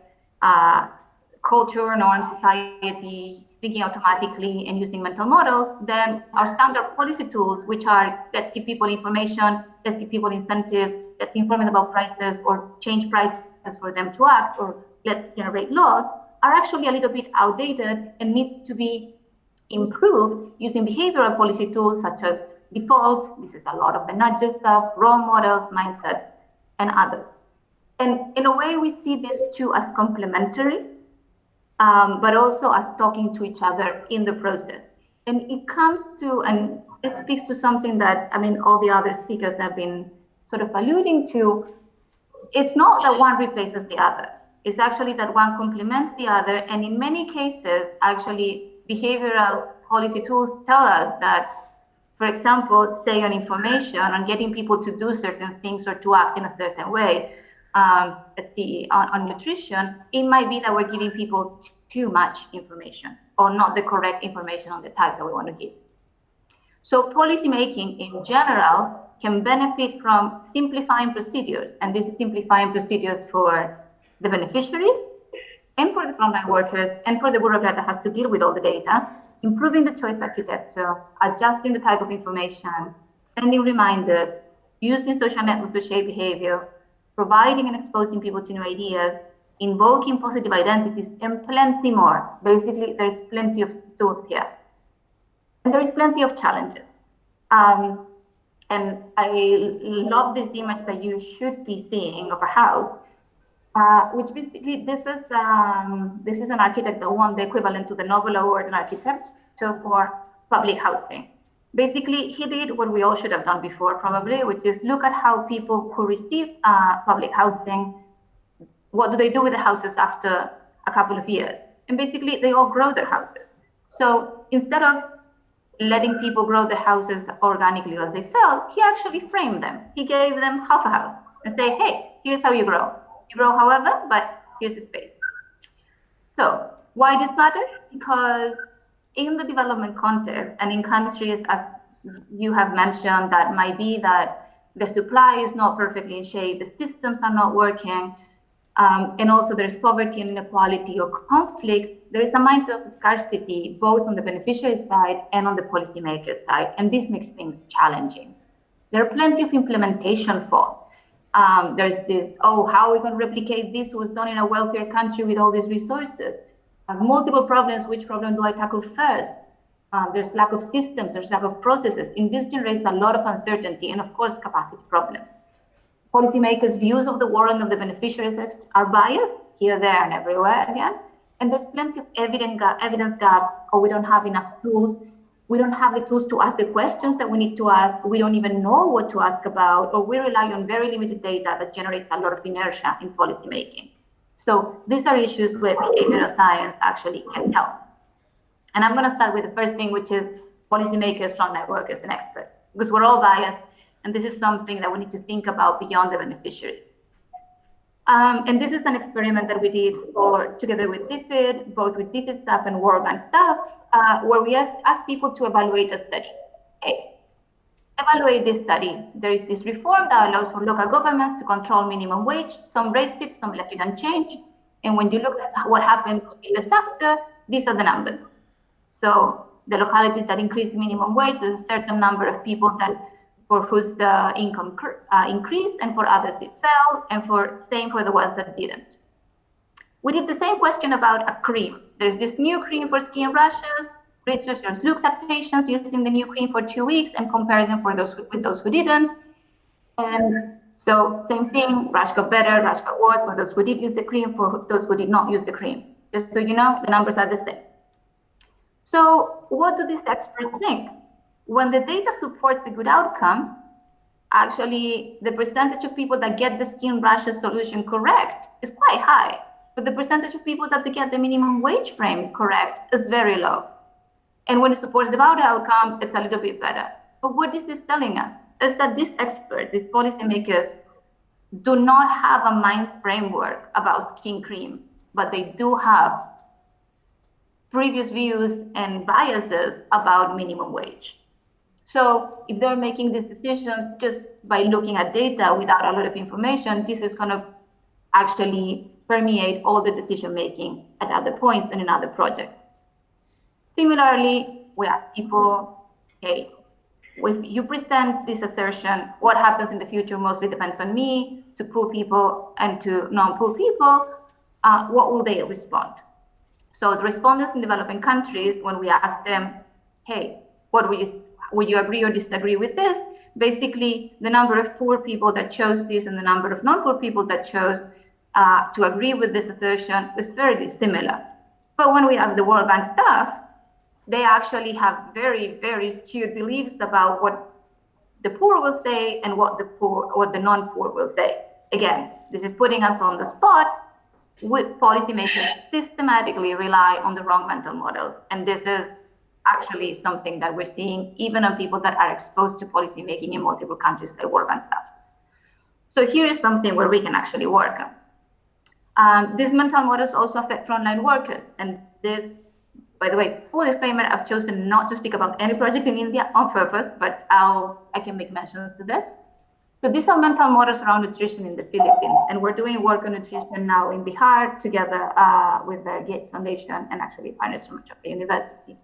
culture, norm, society, thinking automatically and using mental models, then our standard policy tools, which are let's give people information, let's give people incentives, let's inform them about prices or change prices for them to act, or let's generate laws, are actually a little bit outdated and need to be improved using behavioral policy tools such as defaults. This is a lot of the nudges stuff, role models, mindsets, and others. And in a way, we see these two as complementary, but also as talking to each other in the process. And it comes to, and it speaks to something that, I mean, all the other speakers have been sort of alluding to. It's not that one replaces the other. It's actually that one complements the other. And in many cases, actually, behavioral policy tools tell us that, for example, say on information, on getting people to do certain things or to act in a certain way. Let's see, on nutrition, it might be that we're giving people too much information or not the correct information on the type that we want to give. So policymaking in general can benefit from simplifying procedures, and this is simplifying procedures for the beneficiaries and for the frontline workers and for the bureaucrat that has to deal with all the data, improving the choice architecture, adjusting the type of information, sending reminders, using social networks to shape behavior, providing and exposing people to new ideas, invoking positive identities, and plenty more. Basically, there's plenty of tools here. And there is plenty of challenges. And I love this image that you should be seeing of a house, which basically this is an architect that won the equivalent to the Nobel Award in architecture for public housing. Basically, he did what we all should have done before, probably, which is look at how people who receive public housing, what do they do with the houses after a couple of years? And basically, they all grow their houses. So instead of letting people grow their houses organically as they felt, he actually framed them. He gave them half a house and say, hey, here's how you grow. You grow however, but here's the space. So why this matters? Because in the development context and in countries, as you have mentioned, that might be that the supply is not perfectly in shape, the systems are not working, and also there's poverty and inequality or conflict, there is a mindset of scarcity, both on the beneficiary side and on the policymaker side, and this makes things challenging. There are plenty of implementation faults. There's this, oh, how are we going to replicate this was done in a wealthier country with all these resources? Multiple problems, which problem do I tackle first? There's lack of systems, there's lack of processes. And this generates a lot of uncertainty and, of course, capacity problems. Policymakers' views of the world and of the beneficiaries are biased here, there, and everywhere again. And there's plenty of evidence gaps, or we don't have enough tools. We don't have the tools to ask the questions that we need to ask. We don't even know what to ask about, or we rely on very limited data that generates a lot of inertia in policymaking. So these are issues where behavioral science actually can help. And I'm going to start with the first thing, which is policymakers, frontline workers, and experts, because we're all biased, and this is something that we need to think about beyond the beneficiaries. And this is an experiment that we did together with DFID, both with DFID staff and World Bank staff, where we asked people to evaluate a study. Hey, evaluate this study. There is this reform that allows for local governments to control minimum wage. Some raised it, some left it unchanged. And when you look at what happened years after, these are the numbers. So the localities that increased minimum wage, there's a certain number of people for whose income increased, and for others it fell, and same for the ones that didn't. We did the same question about a cream. There's this new cream for skin rashes. Researchers looked at patients using the new cream for 2 weeks and compared them with those who didn't. And so same thing, rash got better, rash got worse for those who did use the cream, for those who did not use the cream. Just so you know, the numbers are the same. So what do these experts think? When the data supports the good outcome, actually the percentage of people that get the skin rashes solution correct is quite high, but the percentage of people that get the minimum wage frame correct is very low. And when it supports the bad outcome, it's a little bit better. But what this is telling us is that these experts, these policymakers, do not have a mind framework about skin cream, but they do have previous views and biases about minimum wage. So if they're making these decisions just by looking at data without a lot of information, this is going to actually permeate all the decision making at other points and in other projects. Similarly, we ask people, hey, if you present this assertion, what happens in the future mostly depends on me, to poor people and to non-poor people, what will they respond? So the respondents in developing countries, when we ask them, hey, what would you agree or disagree with this? Basically, the number of poor people that chose this and the number of non-poor people that chose to agree with this assertion was fairly similar. But when we ask the World Bank staff, they actually have very, very skewed beliefs about what the poor will say and what the non-poor will say. Again, this is putting us on the spot. Policymakers systematically rely on the wrong mental models, and this is actually something that we're seeing even on people that are exposed to policymaking in multiple countries like World Bank staffs. So here is something where we can actually work on. These mental models also affect frontline workers, and this, by the way, full disclaimer, I've chosen not to speak about any project in India on purpose, but I can make mentions to this. So these are mental models around nutrition in the Philippines, and we're doing work on nutrition now in Bihar together with the Gates Foundation and actually partners from the university.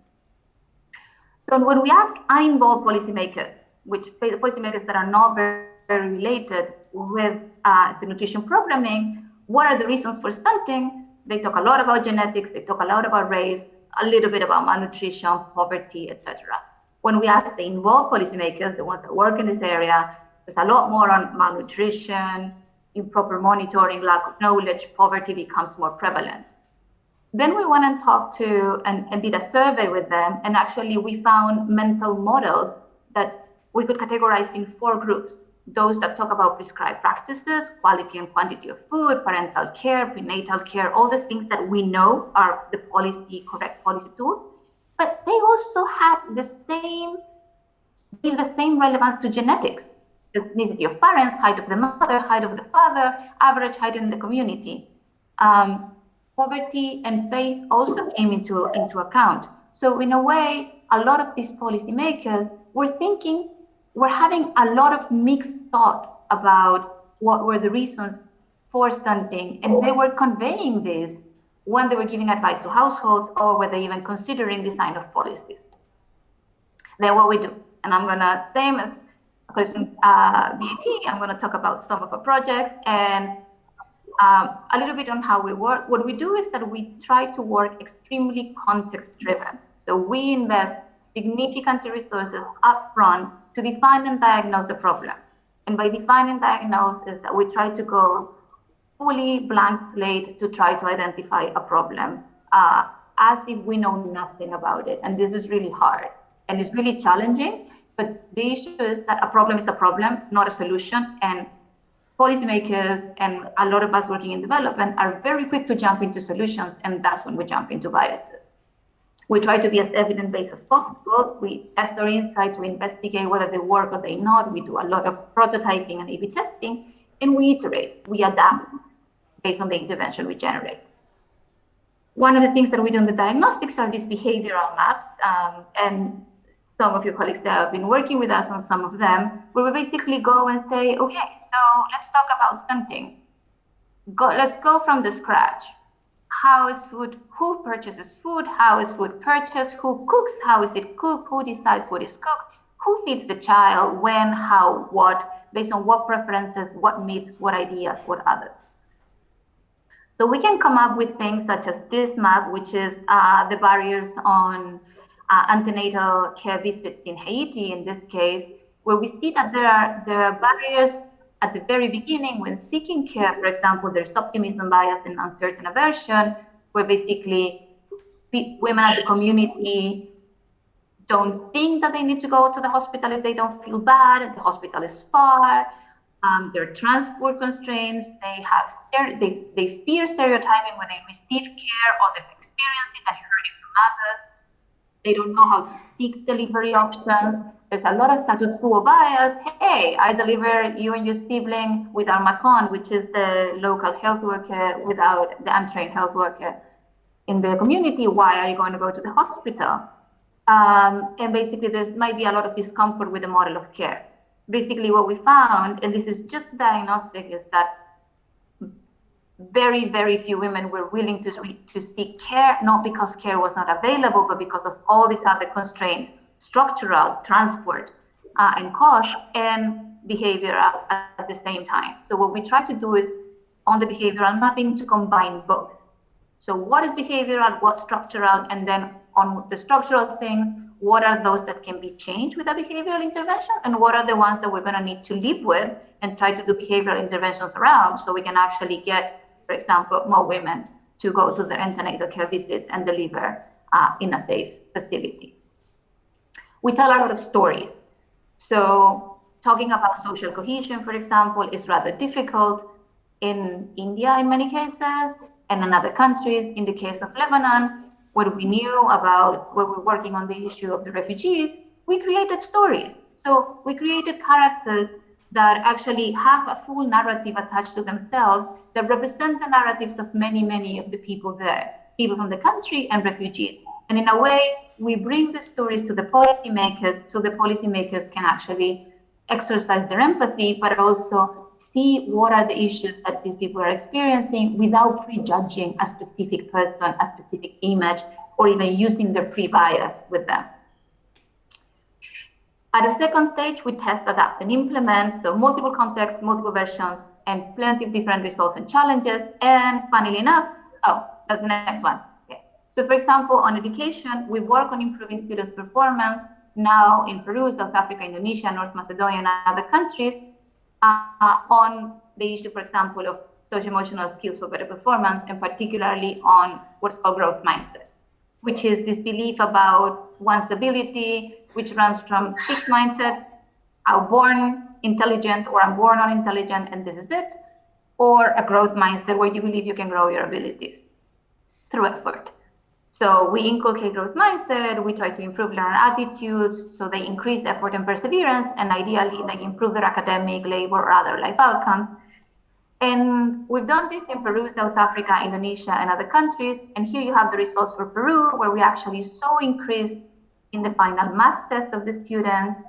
So when we ask uninvolved policymakers, which policymakers that are not very related with the nutrition programming, what are the reasons for stunting? They talk a lot about genetics, they talk a lot about race, a little bit about malnutrition, poverty, etc. When we ask the involved policymakers, the ones that work in this area, there's a lot more on malnutrition, improper monitoring, lack of knowledge, poverty becomes more prevalent. Then we went and talked to and did a survey with them, and actually we found mental models that we could categorize in 4 groups. Those that talk about prescribed practices, quality and quantity of food, parental care, prenatal care, all the things that we know are the correct policy tools. But they also had the same relevance to genetics, ethnicity of parents, height of the mother, height of the father, average height in the community. Poverty and faith also came into account. So in a way, a lot of these policymakers were having a lot of mixed thoughts about what were the reasons for stunting, and they were conveying this when they were giving advice to households or were they even considering design of policies. Then what we do, and I'm gonna, same as BAT, I'm gonna talk about some of our projects and a little bit on how we work. What we do is that we try to work extremely context driven. So we invest significant resources upfront to define and diagnose the problem. And by define and diagnose is that we try to go fully blank slate to try to identify a problem as if we know nothing about it. And this is really hard and it's really challenging. But the issue is that a problem is a problem, not a solution. And policymakers and a lot of us working in development are very quick to jump into solutions, and that's when we jump into biases. We try to be as evidence-based as possible. We test our insights, we investigate whether they work or they not. We do a lot of prototyping and A/B testing, and we iterate, we adapt based on the intervention we generate. One of the things that we do in the diagnostics are these behavioral maps, and some of your colleagues that have been working with us on some of them, where we basically go and say, okay, so let's talk about stunting. Let's go from the scratch. How is food, who purchases food? How is food purchased? Who cooks? How is it cooked? Who decides what is cooked? Who feeds the child? When, how, what, based on what preferences, what myths, what ideas, what others. So we can come up with things such as this map, which is the barriers on antenatal care visits in Haiti, in this case, where we see that there are barriers at the very beginning when seeking care. For example, there's optimism bias and uncertain aversion, where basically women at the community don't think that they need to go to the hospital if they don't feel bad. The hospital is far. There are transport constraints. They fear stereotyping when they receive care or they've experienced it and heard it from others. They don't know how to seek delivery options. There's a lot of status quo bias. Hey, I deliver you and your sibling with our matron, which is the local health worker without the untrained health worker in the community. Why are you going to go to the hospital? And basically, there might be a lot of discomfort with the model of care. Basically, what we found, and this is just a diagnostic, is that very, very few women were willing to seek care, not because care was not available, but because of all these other constraints, structural, transport, and cost, and behavioral at the same time. So what we try to do is, on the behavioral mapping, to combine both. So what is behavioral, what's structural, and then on the structural things, what are those that can be changed with a behavioral intervention, and what are the ones that we're going to need to live with and try to do behavioral interventions around, so we can actually get, for example, more women to go to their antenatal care visits and deliver in a safe facility. We tell a lot of stories. So talking about social cohesion, for example, is rather difficult in India in many cases, and in other countries. In the case of Lebanon, what we knew about when we were working on the issue of the refugees, we created stories. So we created characters that actually have a full narrative attached to themselves that represent the narratives of many, many of the people there, people from the country and refugees. And in a way, we bring the stories to the policymakers so the policymakers can actually exercise their empathy, but also see what are the issues that these people are experiencing without prejudging a specific person, a specific image, or even using their pre-bias with them. At the second stage, we test, adapt, and implement, so multiple contexts, multiple versions, and plenty of different results and challenges. And funnily enough, oh, that's the next one. Okay. So for example, on education, we work on improving students' performance now in Peru, South Africa, Indonesia, North Macedonia, and other countries on the issue, for example, of social-emotional skills for better performance, and particularly on what's called growth mindset, which is this belief about one's ability, which runs from fixed mindsets, I'm born intelligent or I'm born unintelligent and this is it, or a growth mindset where you believe you can grow your abilities through effort. So we inculcate growth mindset, we try to improve learner attitudes, so they increase effort and perseverance, and ideally they improve their academic, labor, or other life outcomes. And we've done this in Peru, South Africa, Indonesia, and other countries. And here you have the results for Peru, where we actually saw increase in the final math test of the students,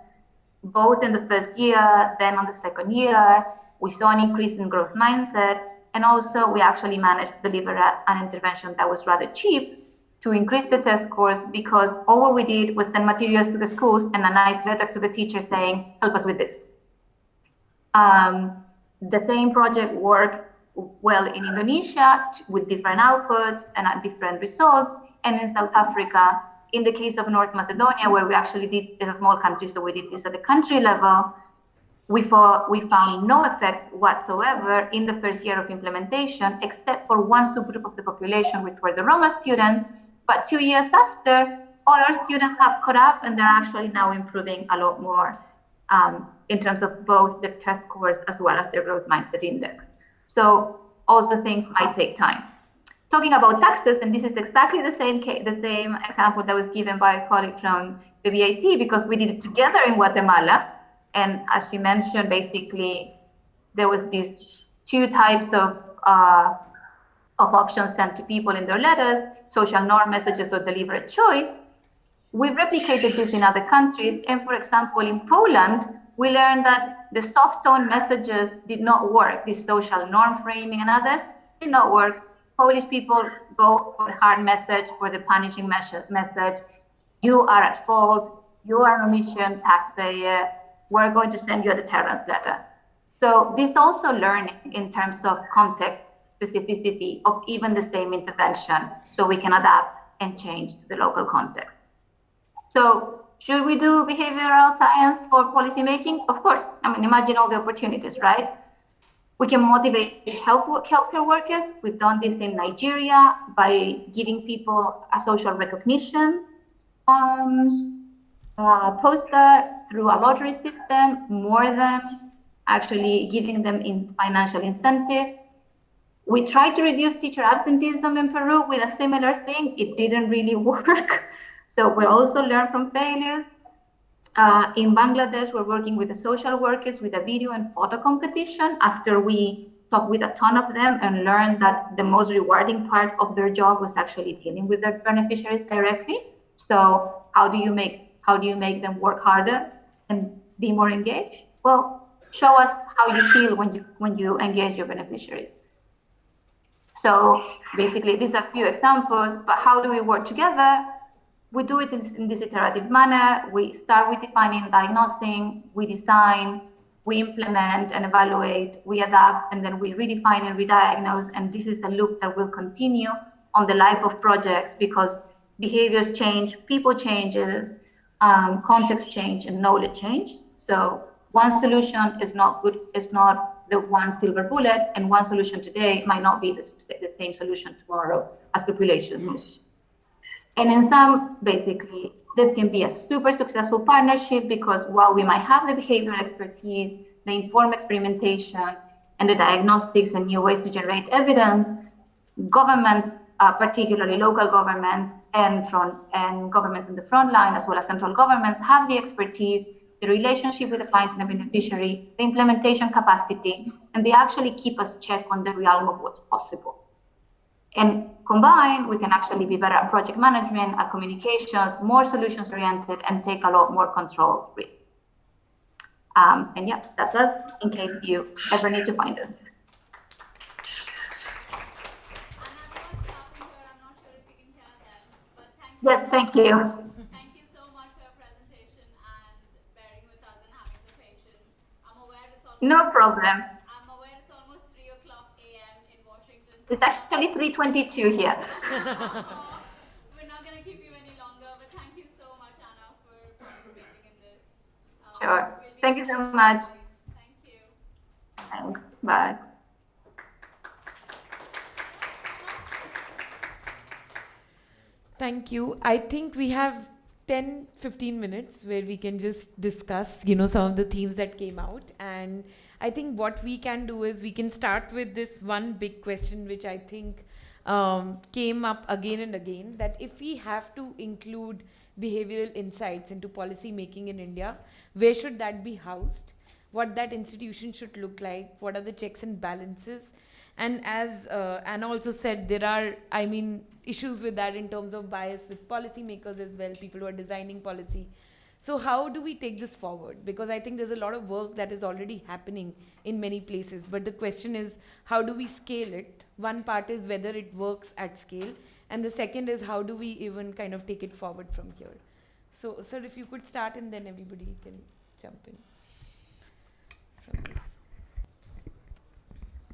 both in the first year, then on the second year. We saw an increase in growth mindset. And also we actually managed to deliver an intervention that was rather cheap to increase the test scores, because all we did was send materials to the schools and a nice letter to the teacher saying, help us with this. The same project worked well in Indonesia with different outputs and different results, and in South Africa. In the case of North Macedonia, where we actually did, it's a small country, so we did this at the country level, we found no effects whatsoever in the first year of implementation, except for one subgroup of the population, which were the Roma students. But 2 years after, all our students have caught up, and they're actually now improving a lot more in terms of both their test scores as well as their growth mindset index. So also things might take time. Talking about taxes, and this is exactly the same example that was given by a colleague from the VAT, because we did it together in Guatemala. And as she mentioned, basically, there was these two types of options sent to people in their letters: social norm messages or deliberate choice. We've replicated this in other countries, and for example, in Poland, we learned that the soft tone messages did not work. This social norm framing and others did not work. Polish people go for the hard message, for the punishing message. You are at fault. You are an omission taxpayer. We're going to send you a deterrence letter. So this also learning in terms of context, specificity of even the same intervention, so we can adapt and change to the local context. So should we do behavioral science for policymaking? Of course. I mean, imagine all the opportunities, right? We can motivate healthcare workers. We've done this in Nigeria by giving people a social recognition poster through a lottery system, more than actually giving them financial incentives. We tried to reduce teacher absenteeism in Peru with a similar thing. It didn't really work. So we also learn from failures. In Bangladesh, we're working with the social workers with a video and photo competition after we talked with a ton of them and learned that the most rewarding part of their job was actually dealing with their beneficiaries directly. So how do you make them work harder and be more engaged? Well, show us how you feel when you engage your beneficiaries. So basically, these are a few examples, but how do we work together? We do it in this iterative manner. We start with defining, diagnosing, we design, we implement and evaluate, we adapt, and then we redefine and re-diagnose. And this is a loop that will continue on the life of projects, because behaviors change, people changes, context change, and knowledge change. So one solution is not good, is not the one silver bullet, and one solution today might not be the same solution tomorrow as population moves. And in some, basically, this can be a super successful partnership, because while we might have the behavioral expertise, the informed experimentation, and the diagnostics and new ways to generate evidence, governments, particularly local governments and governments in the front line, as well as central governments, have the expertise, the relationship with the client and the beneficiary, the implementation capacity, and they actually keep us check on the realm of what's possible. And combined, we can actually be better at project management, at communications, more solutions oriented, and take a lot more control risks. And yeah, that's us, in case you ever need to find us. Yes, thank you. Thank you so much for your presentation and bearing with us and having the patience. I'm aware it's almost No problem. I'm aware it's almost 3 o'clock a.m. in Washington. It's actually 3:22 here. We're not going to keep you any longer, but thank you so much, Anna, for participating in this. Sure. Thank you so much. Thank you. Thanks. Bye. Thank you. I think we have 10-15 minutes where we can just discuss, some of the themes that came out. And I think what we can do is we can start with this one big question, which I think came up again and again, that if we have to include behavioral insights into policy making in India, where should that be housed? What that institution should look like? What are the checks and balances? And as Anna also said, there are, issues with that in terms of bias with policymakers as well, people who are designing policy. So how do we take this forward? Because I think there's a lot of work that is already happening in many places. But the question is, how do we scale it? One part is whether it works at scale. And the second is, how do we even kind of take it forward from here? So, sir, if you could start, and then everybody can jump in from this.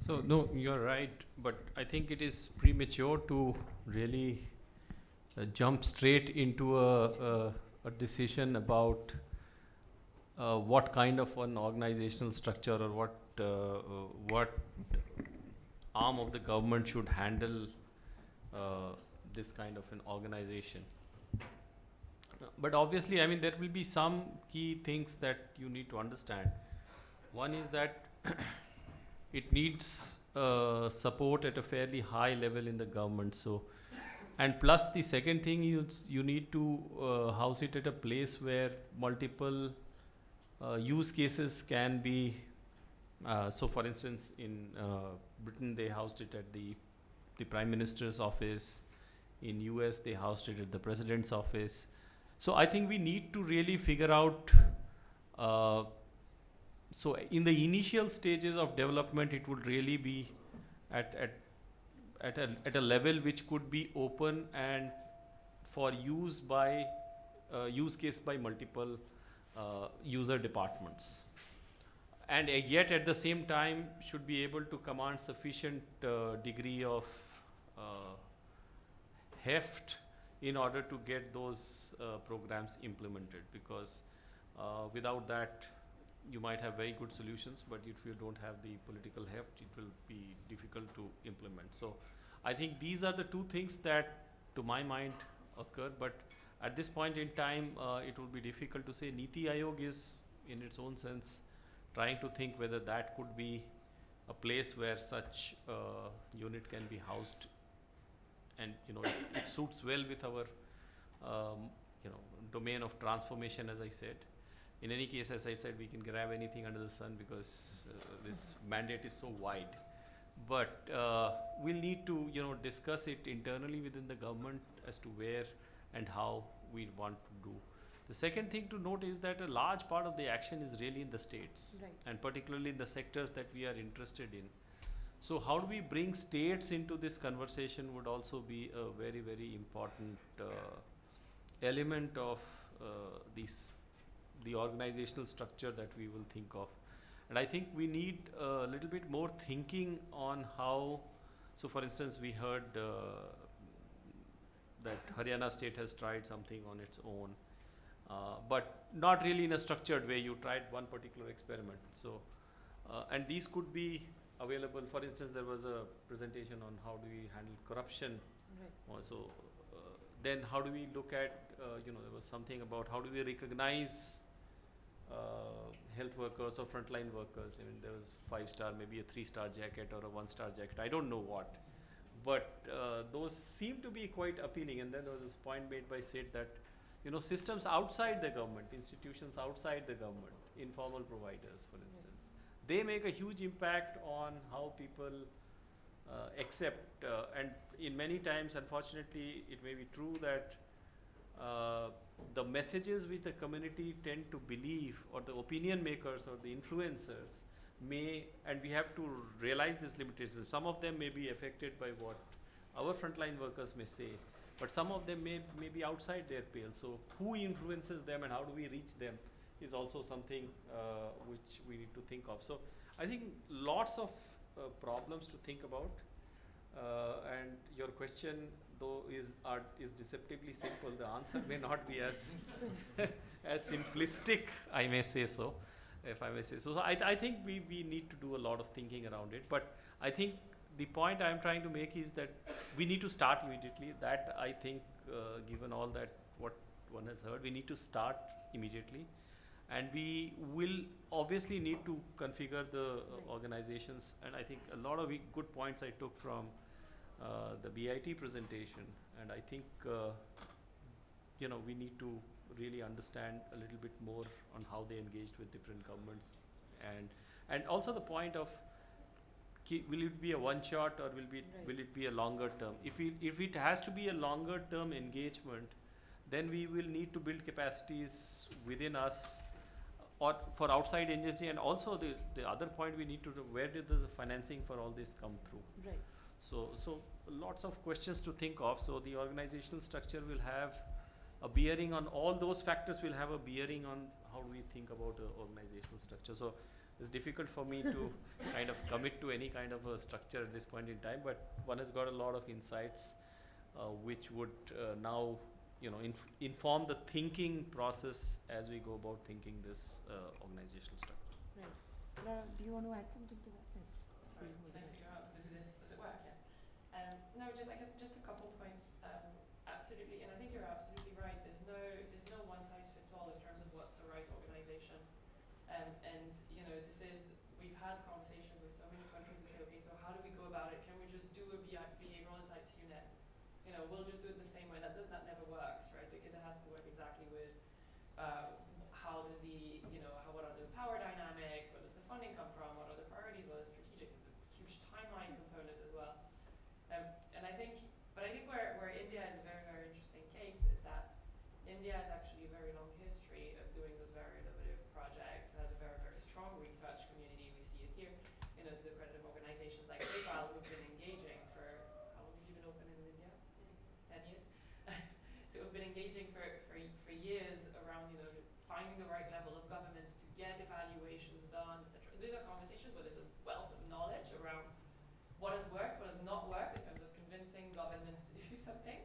So, no, you're right, but I think it is premature to really jump straight into a decision about what kind of an organizational structure or what arm of the government should handle this kind of an organization. But obviously, I mean, there will be some key things that you need to understand. One is that it needs support at a fairly high level in the government. So, and plus the second thing is you need to house it at a place where multiple use cases can be. So, for instance, in Britain, they housed it at the Prime Minister's office. In US, they housed it at the President's office. So, I think we need to really figure out. So, in the initial stages of development, it would really be at a level which could be open and for use case by multiple user departments. And yet at the same time should be able to command sufficient degree of heft in order to get those programs implemented, because without that you might have very good solutions, but if you don't have the political heft, it will be difficult to implement. So I think these are the two things that to my mind occur, but at this point in time it will be difficult to say. Niti Aayog is in its own sense trying to think whether that could be a place where such unit can be housed, and it suits well with our domain of transformation, as I said. In any case, as I said, we can grab anything under the sun because this mandate is so wide. But we'll need to discuss it internally within the government as to where and how we want to do. The second thing to note is that a large part of the action is really in the states, and particularly in the sectors that we are interested in. So how do we bring states into this conversation would also be a very, very important element of the organizational structure that we will think of. And I think we need a little bit more thinking on how, so for instance, we heard that Haryana state has tried something on its own, but not really in a structured way. You tried one particular experiment. So, and these could be available. For instance, there was a presentation on how do we handle corruption. Also, then how do we look at, there was something about how do we recognize health workers or frontline workers. I mean, there was 5-star, maybe a 3-star jacket or a 1-star jacket. I don't know what. But those seem to be quite appealing. And then there was this point made by Sid that, systems outside the government, institutions outside the government, informal providers, for instance, they make a huge impact on how people accept. And in many times, unfortunately, it may be true that the messages which the community tend to believe, or the opinion makers or the influencers may, and we have to realize this limitation. Some of them may be affected by what our frontline workers may say, but some of them may be outside their pale. So who influences them and how do we reach them is also something which we need to think of. So I think lots of problems to think about. And your question, though, is deceptively simple. The answer may not be as as simplistic, I may say so, if I may say so. So I think we need to do a lot of thinking around it. But I think the point I'm trying to make is that we need to start immediately. That I think, given all that what one has heard, we need to start immediately. And we will obviously need to configure the organizations. And I think a lot of good points I took from the BIT presentation. And I think, we need to really understand a little bit more on how they engaged with different governments. And also the point of, will it be a one shot or will it be a longer term? If it has to be a longer term engagement, then we will need to build capacities within us or for outside agency. And also the other point we need to do, where did the financing for all this come through? Right. So lots of questions to think of. So the organizational structure will have a bearing on all those factors, will have a bearing on how we think about the organizational structure. So it's difficult for me to kind of commit to any kind of a structure at this point in time, but one has got a lot of insights which would now inform the thinking process as we go about thinking this organizational structure. Right. Laura, do you want to add something to that? Sorry, thank you. To do this. Does it work? Yeah. No, I guess just a couple points. Absolutely, and I think you're absolutely right. There's no one size fits all in terms of what's the right organization. And we've had conversations with so many countries to say, okay, so how do we go about it? Can we just do a behavioral insights unit? We'll just do it the same way. That never works, right? Because it has to work exactly with what are the power dynamics, where does the funding come from, what are the priorities, what is strategic. It's a huge timeline component as well. But I think where India is a very, very interesting case is that India has actually a very long history of doing those very innovative projects. It has a very, very strong research community. We see it here. To the credit of organizations like Behavioural, we've been engaging for, how long have you been open in India? 10 years? So we've been engaging for years around, finding the right level of government to get evaluations done, etc. These are conversations where there's a wealth of knowledge around what has worked, what has not worked in terms of convincing governments to do something.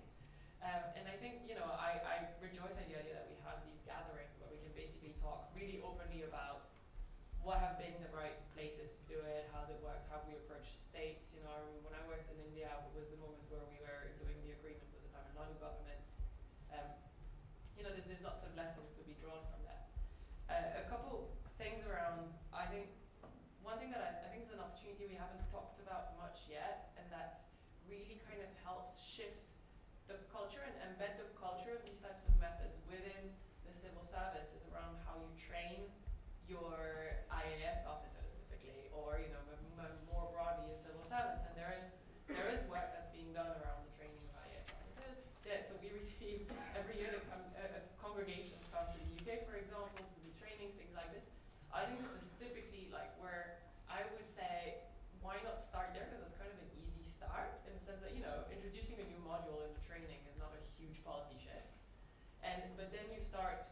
And I think, I rejoice in the idea that we have these gatherings where we can basically talk really openly about what have been the right places to do it, how's it worked, how we approach states. I remember when I worked in India, it was the moment where we were doing the agreement with the Tamil Nadu government. There's lots of lessons to be drawn from that. A couple things around, I think, one thing that I think is an opportunity we haven't talked about much yet, and that really kind of helps shift the culture and embed the culture of these types of methods within the civil service, is around how you train your IAS officers typically, or more broadly in civil servants. And there is work that's being done around the training of IAS officers. Yeah, so we receive every year congregations come to the UK, for example, to do trainings, things like this. I think this is typically where I would say, why not start there? Because it's kind of an easy start in the sense that introducing a new module in the training is not a huge policy shift. But then you start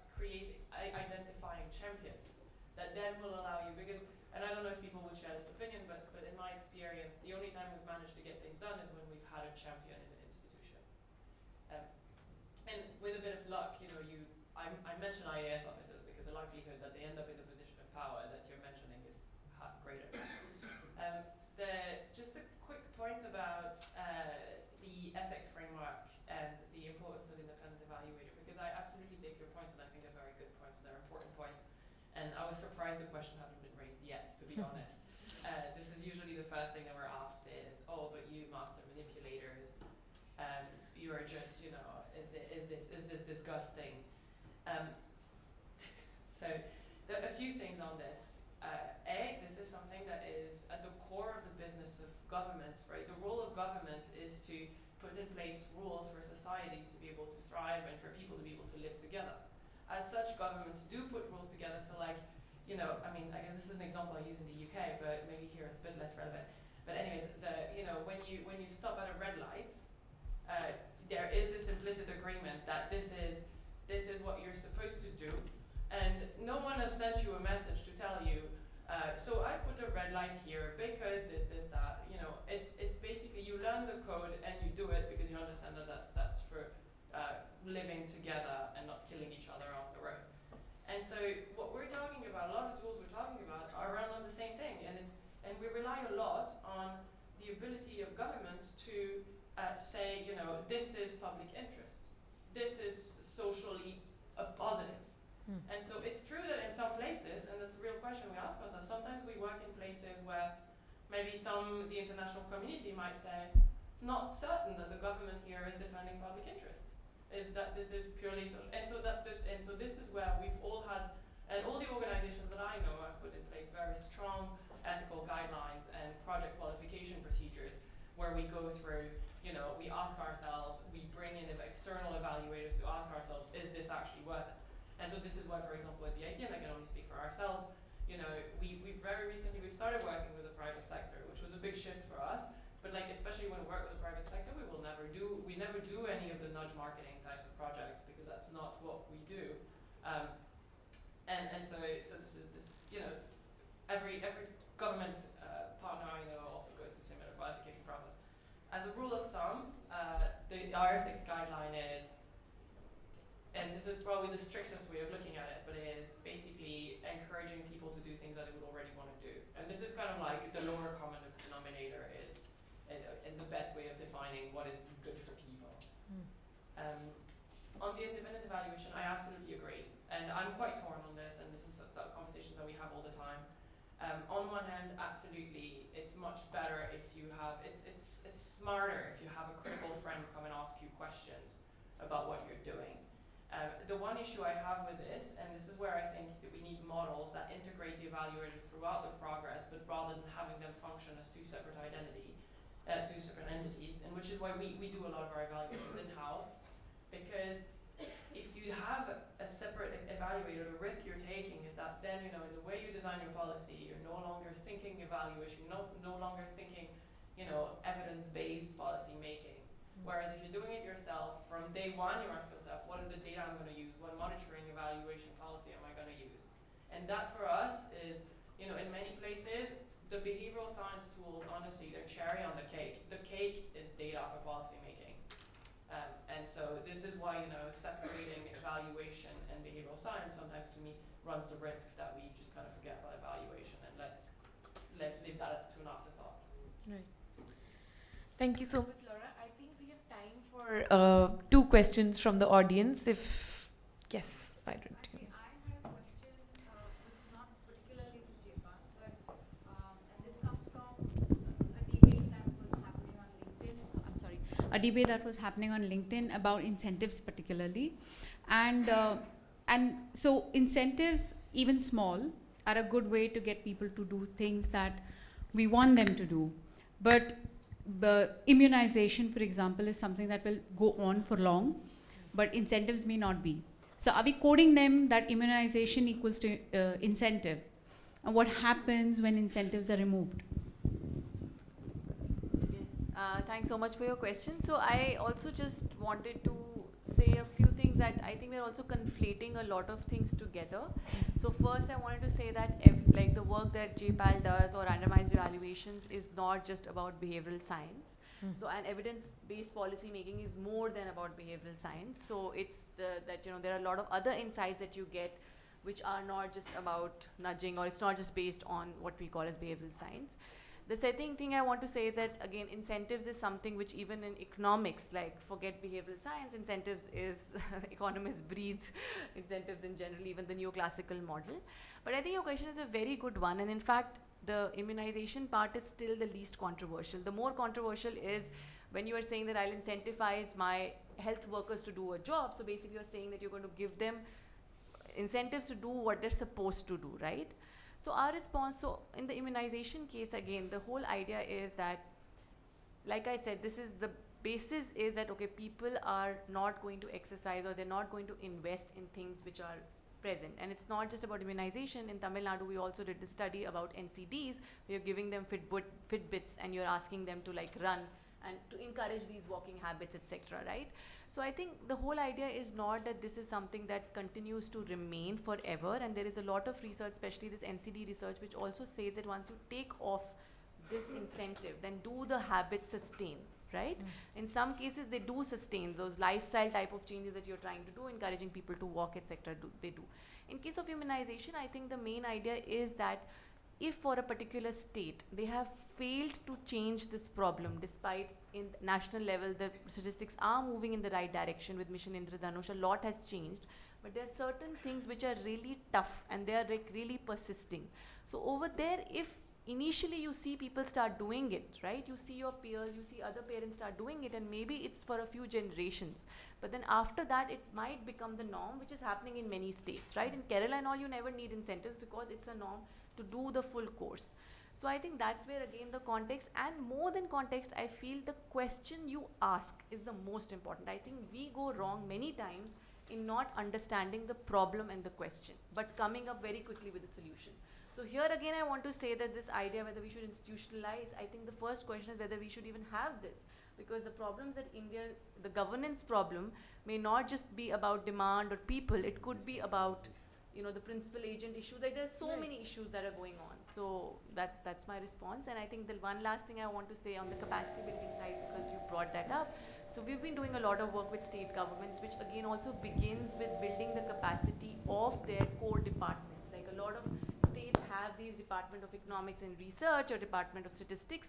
identifying champions that then will allow you, and I don't know if people would share this opinion, but in my experience, the only time we've managed to get things done is when we've had a champion in an institution. And with a bit of luck, I mention IAS officers because the likelihood that they end up in a position of power that you're mentioning is greater. Just a quick point about the ethic framework and the importance of independent evaluator, because I absolutely take your points, and I think they're very good points, and they're important points. And I was surprised the question hadn't been raised yet, to be honest. This is usually the first thing that we're asked is, oh, but you master manipulators, you are just, is this disgusting? So a few things on this. This is something that is at the core of the business of government, right? The role of government is to put in place rules for societies to be able to thrive and for people to be able to live together. As such, governments do put rules together. So I guess this is an example I use in the UK, but maybe here it's a bit less relevant. But anyways, when you stop at a red light, there is this implicit agreement that this is what you're supposed to do, and no one has sent you a message to tell you, so I put a red light here because this, that. It's basically you learn the code and you do it because you understand that that's for living together and not killing each other on the road. And so what we're talking about, a lot of the tools we're talking about are around the same thing, and we rely a lot on the ability of government to say, this is public interest, this is socially positive. And so it's true that in some places, and that's a real question we ask ourselves, sometimes we work in places where maybe the international community might say, not certain that the government here is defending public interest, is that this is purely social. And so this is where we've all had, and all the organizations that I know have put in place very strong ethical guidelines and project qualification procedures where we go through, we ask ourselves, we bring in external evaluators to ask ourselves, is this actually worth it? And so this is why, for example, at the IT, and I can only speak for ourselves, we've very recently, we've started working with the private sector, which was a big shift for us. But especially when we work with the private sector, we never do any of the nudge marketing types of projects because that's not what we do. So this every government partner I know also goes through similar qualification process. As a rule of thumb, our ethics guideline is and this is probably the strictest way of looking at it, but it is basically encouraging people to do things that they would already want to do. And this is kind of like the lower common denominator is, and the best way of defining what is good for people. On the independent evaluation, I absolutely agree. And I'm quite torn on this, and this is conversations that we have all the time. On one hand, absolutely, it's much better if you have, it's smarter if you have a critical friend come and ask you questions about what you're doing. The one issue I have with this, and this is where I think that we need models that integrate the evaluators throughout the progress, but rather than having them function as two separate entities, and which is why we do a lot of our evaluations in-house, because if you have a separate evaluator, the risk you're taking is that then, in the way you design your policy, you're no longer thinking evaluation, no longer thinking, evidence-based policy making. Whereas if you're doing it yourself, from day one, you ask yourself, what is the data I'm going to use? What monitoring evaluation policy am I going to use? And that for us is, in many places, the behavioral science tools, honestly, they're cherry on the cake. The cake is data for policy making. And so this is why, separating evaluation and behavioral science sometimes to me runs the risk that we just kind of forget about evaluation and leave that as to an afterthought. Right. Thank you so much, Laura. I think we have time for 2 questions from the audience. Yes, why don't you? Actually, I had a question which is not particularly to JPAL, but and this comes from a debate that was happening on LinkedIn. I'm sorry, a debate that was happening on LinkedIn about incentives particularly, and so incentives, even small, are a good way to get people to do things that we want them to do, but the immunization, for example, is something that will go on for long, but incentives may not be. So are we coding them that immunization equals to incentive? And what happens when incentives are removed? Thanks so much for your question. So I also just wanted to say a few things that I think we're also conflating a lot of things together. So first I wanted to say that like the work that JPAL does or randomized evaluations is not just about behavioral science. So and evidence-based policy making is more than about behavioral science. So it's that there are a lot of other insights that you get which are not just about nudging, or it's not just based on what we call as behavioral science. The second thing I want to say is that, again, incentives is something which even in economics, like forget behavioral science, incentives is, economists breathe incentives in general, even the neoclassical model. But I think your question is a very good one, and in fact, the immunization part is still the least controversial. The more controversial is when you are saying that I'll incentivize my health workers to do a job, so basically you're saying that you're going to give them incentives to do what they're supposed to do, right? So our response, so in the immunization case, again, the whole idea is that, like I said, this is the basis is that, okay, people are not going to exercise or they're not going to invest in things which are present. And it's not just about immunization. In Tamil Nadu, we also did the study about NCDs. We are giving them Fitbits and you're asking them to like run and to encourage these walking habits, etc., right? So I think the whole idea is not that this is something that continues to remain forever, and there is a lot of research, especially this NCD research, which also says that once you take off this incentive, then do the habits sustain, right? In some cases, they do sustain those lifestyle type of changes that you're trying to do, encouraging people to walk, etc. They do. In case of immunization, I think the main idea is that if for a particular state they have failed to change this problem, despite in national level the statistics are moving in the right direction with Mission Indradhanush, a lot has changed, but there are certain things which are really tough and they are like really persisting. So over there, if initially you see people start doing it, right, you see your peers, you see other parents start doing it, and maybe it's for a few generations, but then after that it might become the norm, which is happening in many states, right? In Kerala and all, you never need incentives because it's a norm to do the full course. So I think that's where again the context, and more than context, I feel the question you ask is the most important. I think we go wrong many times in not understanding the problem and the question, but coming up very quickly with a solution. So here again I want to say that this idea whether we should institutionalize, I think the first question is whether we should even have this, because the problems that India, the governance problem may not just be about demand or people, it could be about the principal agent issues. Like there's so many issues that are going on. So that's my response. And I think the one last thing I want to say on the capacity building side, because you brought that up. So we've been doing a lot of work with state governments, which again also begins with building the capacity of their core departments. Like a lot of states have these Department of Economics and Research or Department of Statistics,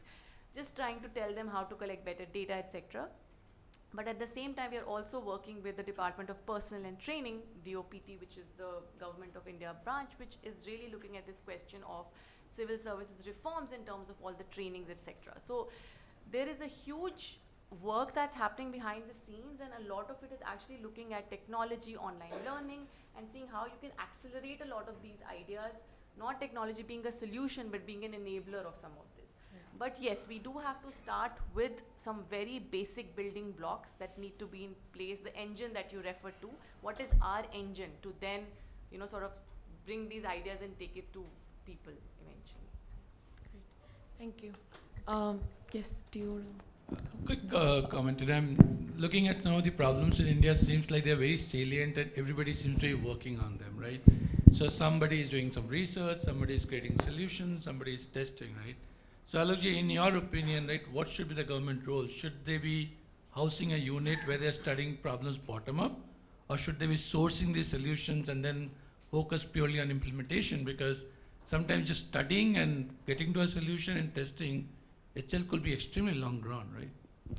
just trying to tell them how to collect better data, etc. But at the same time, we are also working with the Department of Personnel and Training, DOPT, which is the Government of India branch, which is really looking at this question of civil services reforms in terms of all the trainings, etc. So there is a huge work that's happening behind the scenes, and a lot of it is actually looking at technology, online learning, and seeing how you can accelerate a lot of these ideas, not technology being a solution, but being an enabler of some of this. But yes, we do have to start with some very basic building blocks that need to be in place, the engine that you refer to. What is our engine to then, sort of bring these ideas and take it to people eventually? Great. Thank you. Yes, do you want to? Quick comment. And I'm looking at some of the problems in India. Seems like they're very salient, and everybody seems to be working on them, right? So somebody is doing some research, somebody is creating solutions, somebody is testing, right? So Alokji, in your opinion, right, what should be the government role? Should they be housing a unit where they're studying problems bottom up, or should they be sourcing these solutions and then focus purely on implementation? Because sometimes just studying and getting to a solution and testing itself could be extremely long drawn, right?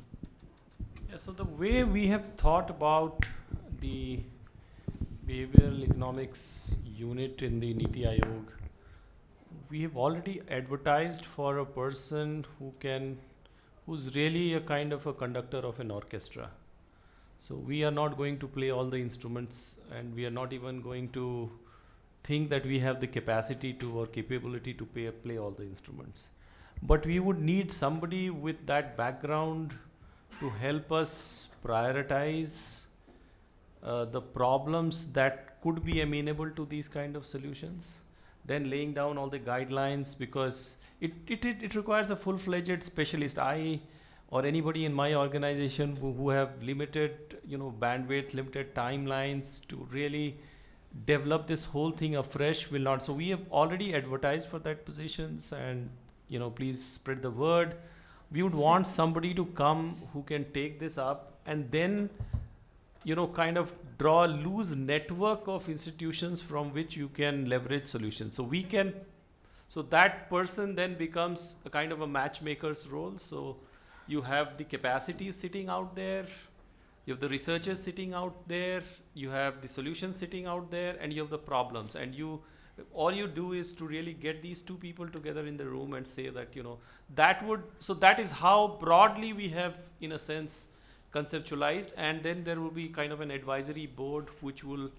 Yeah, so the way we have thought about the behavioral economics unit in the Niti Aayog, we have already advertised for a person who's really a kind of a conductor of an orchestra. So we are not going to play all the instruments, and we are not even going to think that we have the capacity to or capability to play all the instruments. But we would need somebody with that background to help us prioritize the problems that could be amenable to these kind of solutions, then laying down all the guidelines, because it requires a full-fledged specialist. I or anybody in my organization who have limited bandwidth, limited timelines to really develop this whole thing afresh will not. So we have already advertised for that positions, and please spread the word. We would want somebody to come who can take this up and then kind of draw a loose network of institutions from which you can leverage solutions. So that person then becomes a kind of a matchmaker's role. So you have the capacity sitting out there, you have the researchers sitting out there, you have the solutions sitting out there, and you have the problems. And all you do is to really get these two people together in the room and say that, so that is how broadly we have, in a sense, conceptualized. And then there will be kind of an advisory board which will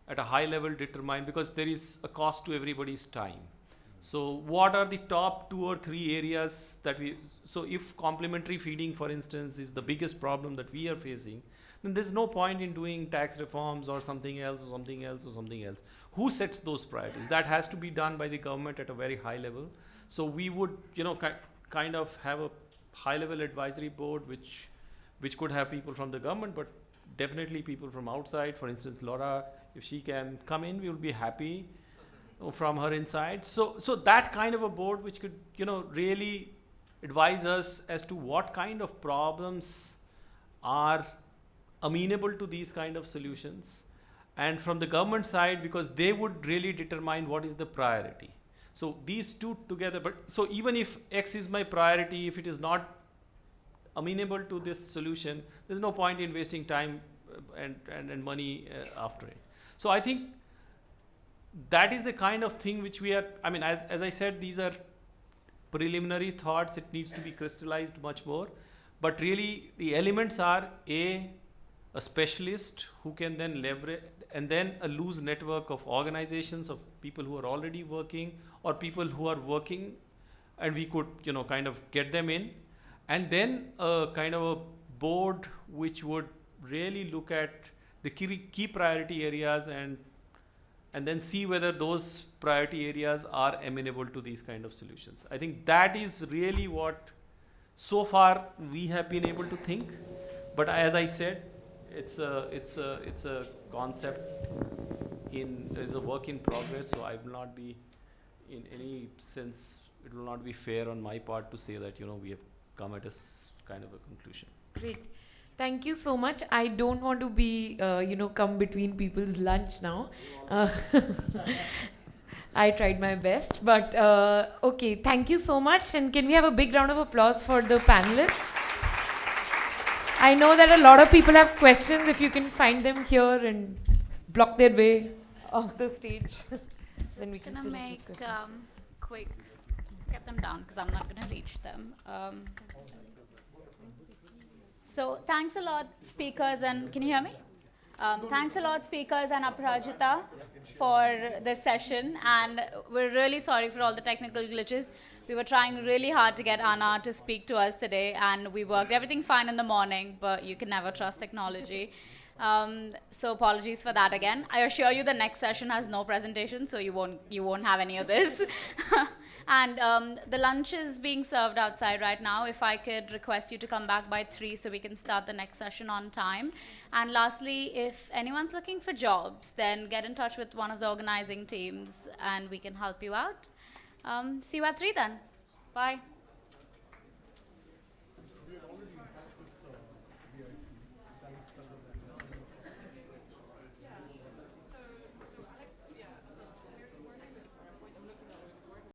at a high level determine, because there is a cost to everybody's time. So what are the top 2 or 3 areas that so if complementary feeding, for instance, is the biggest problem that we are facing, then there's no point in doing tax reforms or something else or something else or something else. Who sets those priorities? That has to be done by the government at a very high level. So we would, kind of have a high level advisory board which could have people from the government, but definitely people from outside. For instance, Laura, if she can come in, we will be happy from her inside. So that kind of a board which could, really advise us as to what kind of problems are amenable to these kind of solutions. And from the government side, because they would really determine what is the priority. So these two together, but so even if X is my priority, if it is not amenable to this solution, there's no point in wasting time and money after it. So I think that is the kind of thing which we are, as I said, these are preliminary thoughts. It needs to be crystallized much more. But really, the elements are a specialist who can then leverage, and then a loose network of organizations, of people who are already working or people who are working, and we could, kind of get them in. And then a kind of a board which would really look at the key priority areas and then see whether those priority areas are amenable to these kind of solutions. I think that is really what so far we have been able to think. But as I said, it's a concept is a work in progress, so I will not be, in any sense, it will not be fair on my part to say that, we have come at a kind of a conclusion. Great. Thank you so much. I don't want to be, come between people's lunch now. Uh, I tried my best, but okay. Thank you so much. And can we have a big round of applause for the panelists? I know that a lot of people have questions. If you can find them here and block their way off the stage, then we can Gonna still make ask questions. quick, get them down because I'm not gonna reach them. So thanks a lot, speakers, and can you hear me? Thanks a lot, speakers and Aparajita, for this session, and we're really sorry for all the technical glitches. We were trying really hard to get Anna to speak to us today, and we worked everything fine in the morning, but you can never trust technology. So apologies for that again. I assure you the next session has no presentation, so you won't have any of this. And the lunch is being served outside right now. If I could request you to come back by 3 so we can start the next session on time. And lastly, if anyone's looking for jobs, then get in touch with one of the organizing teams and we can help you out. See you at 3 then. Bye.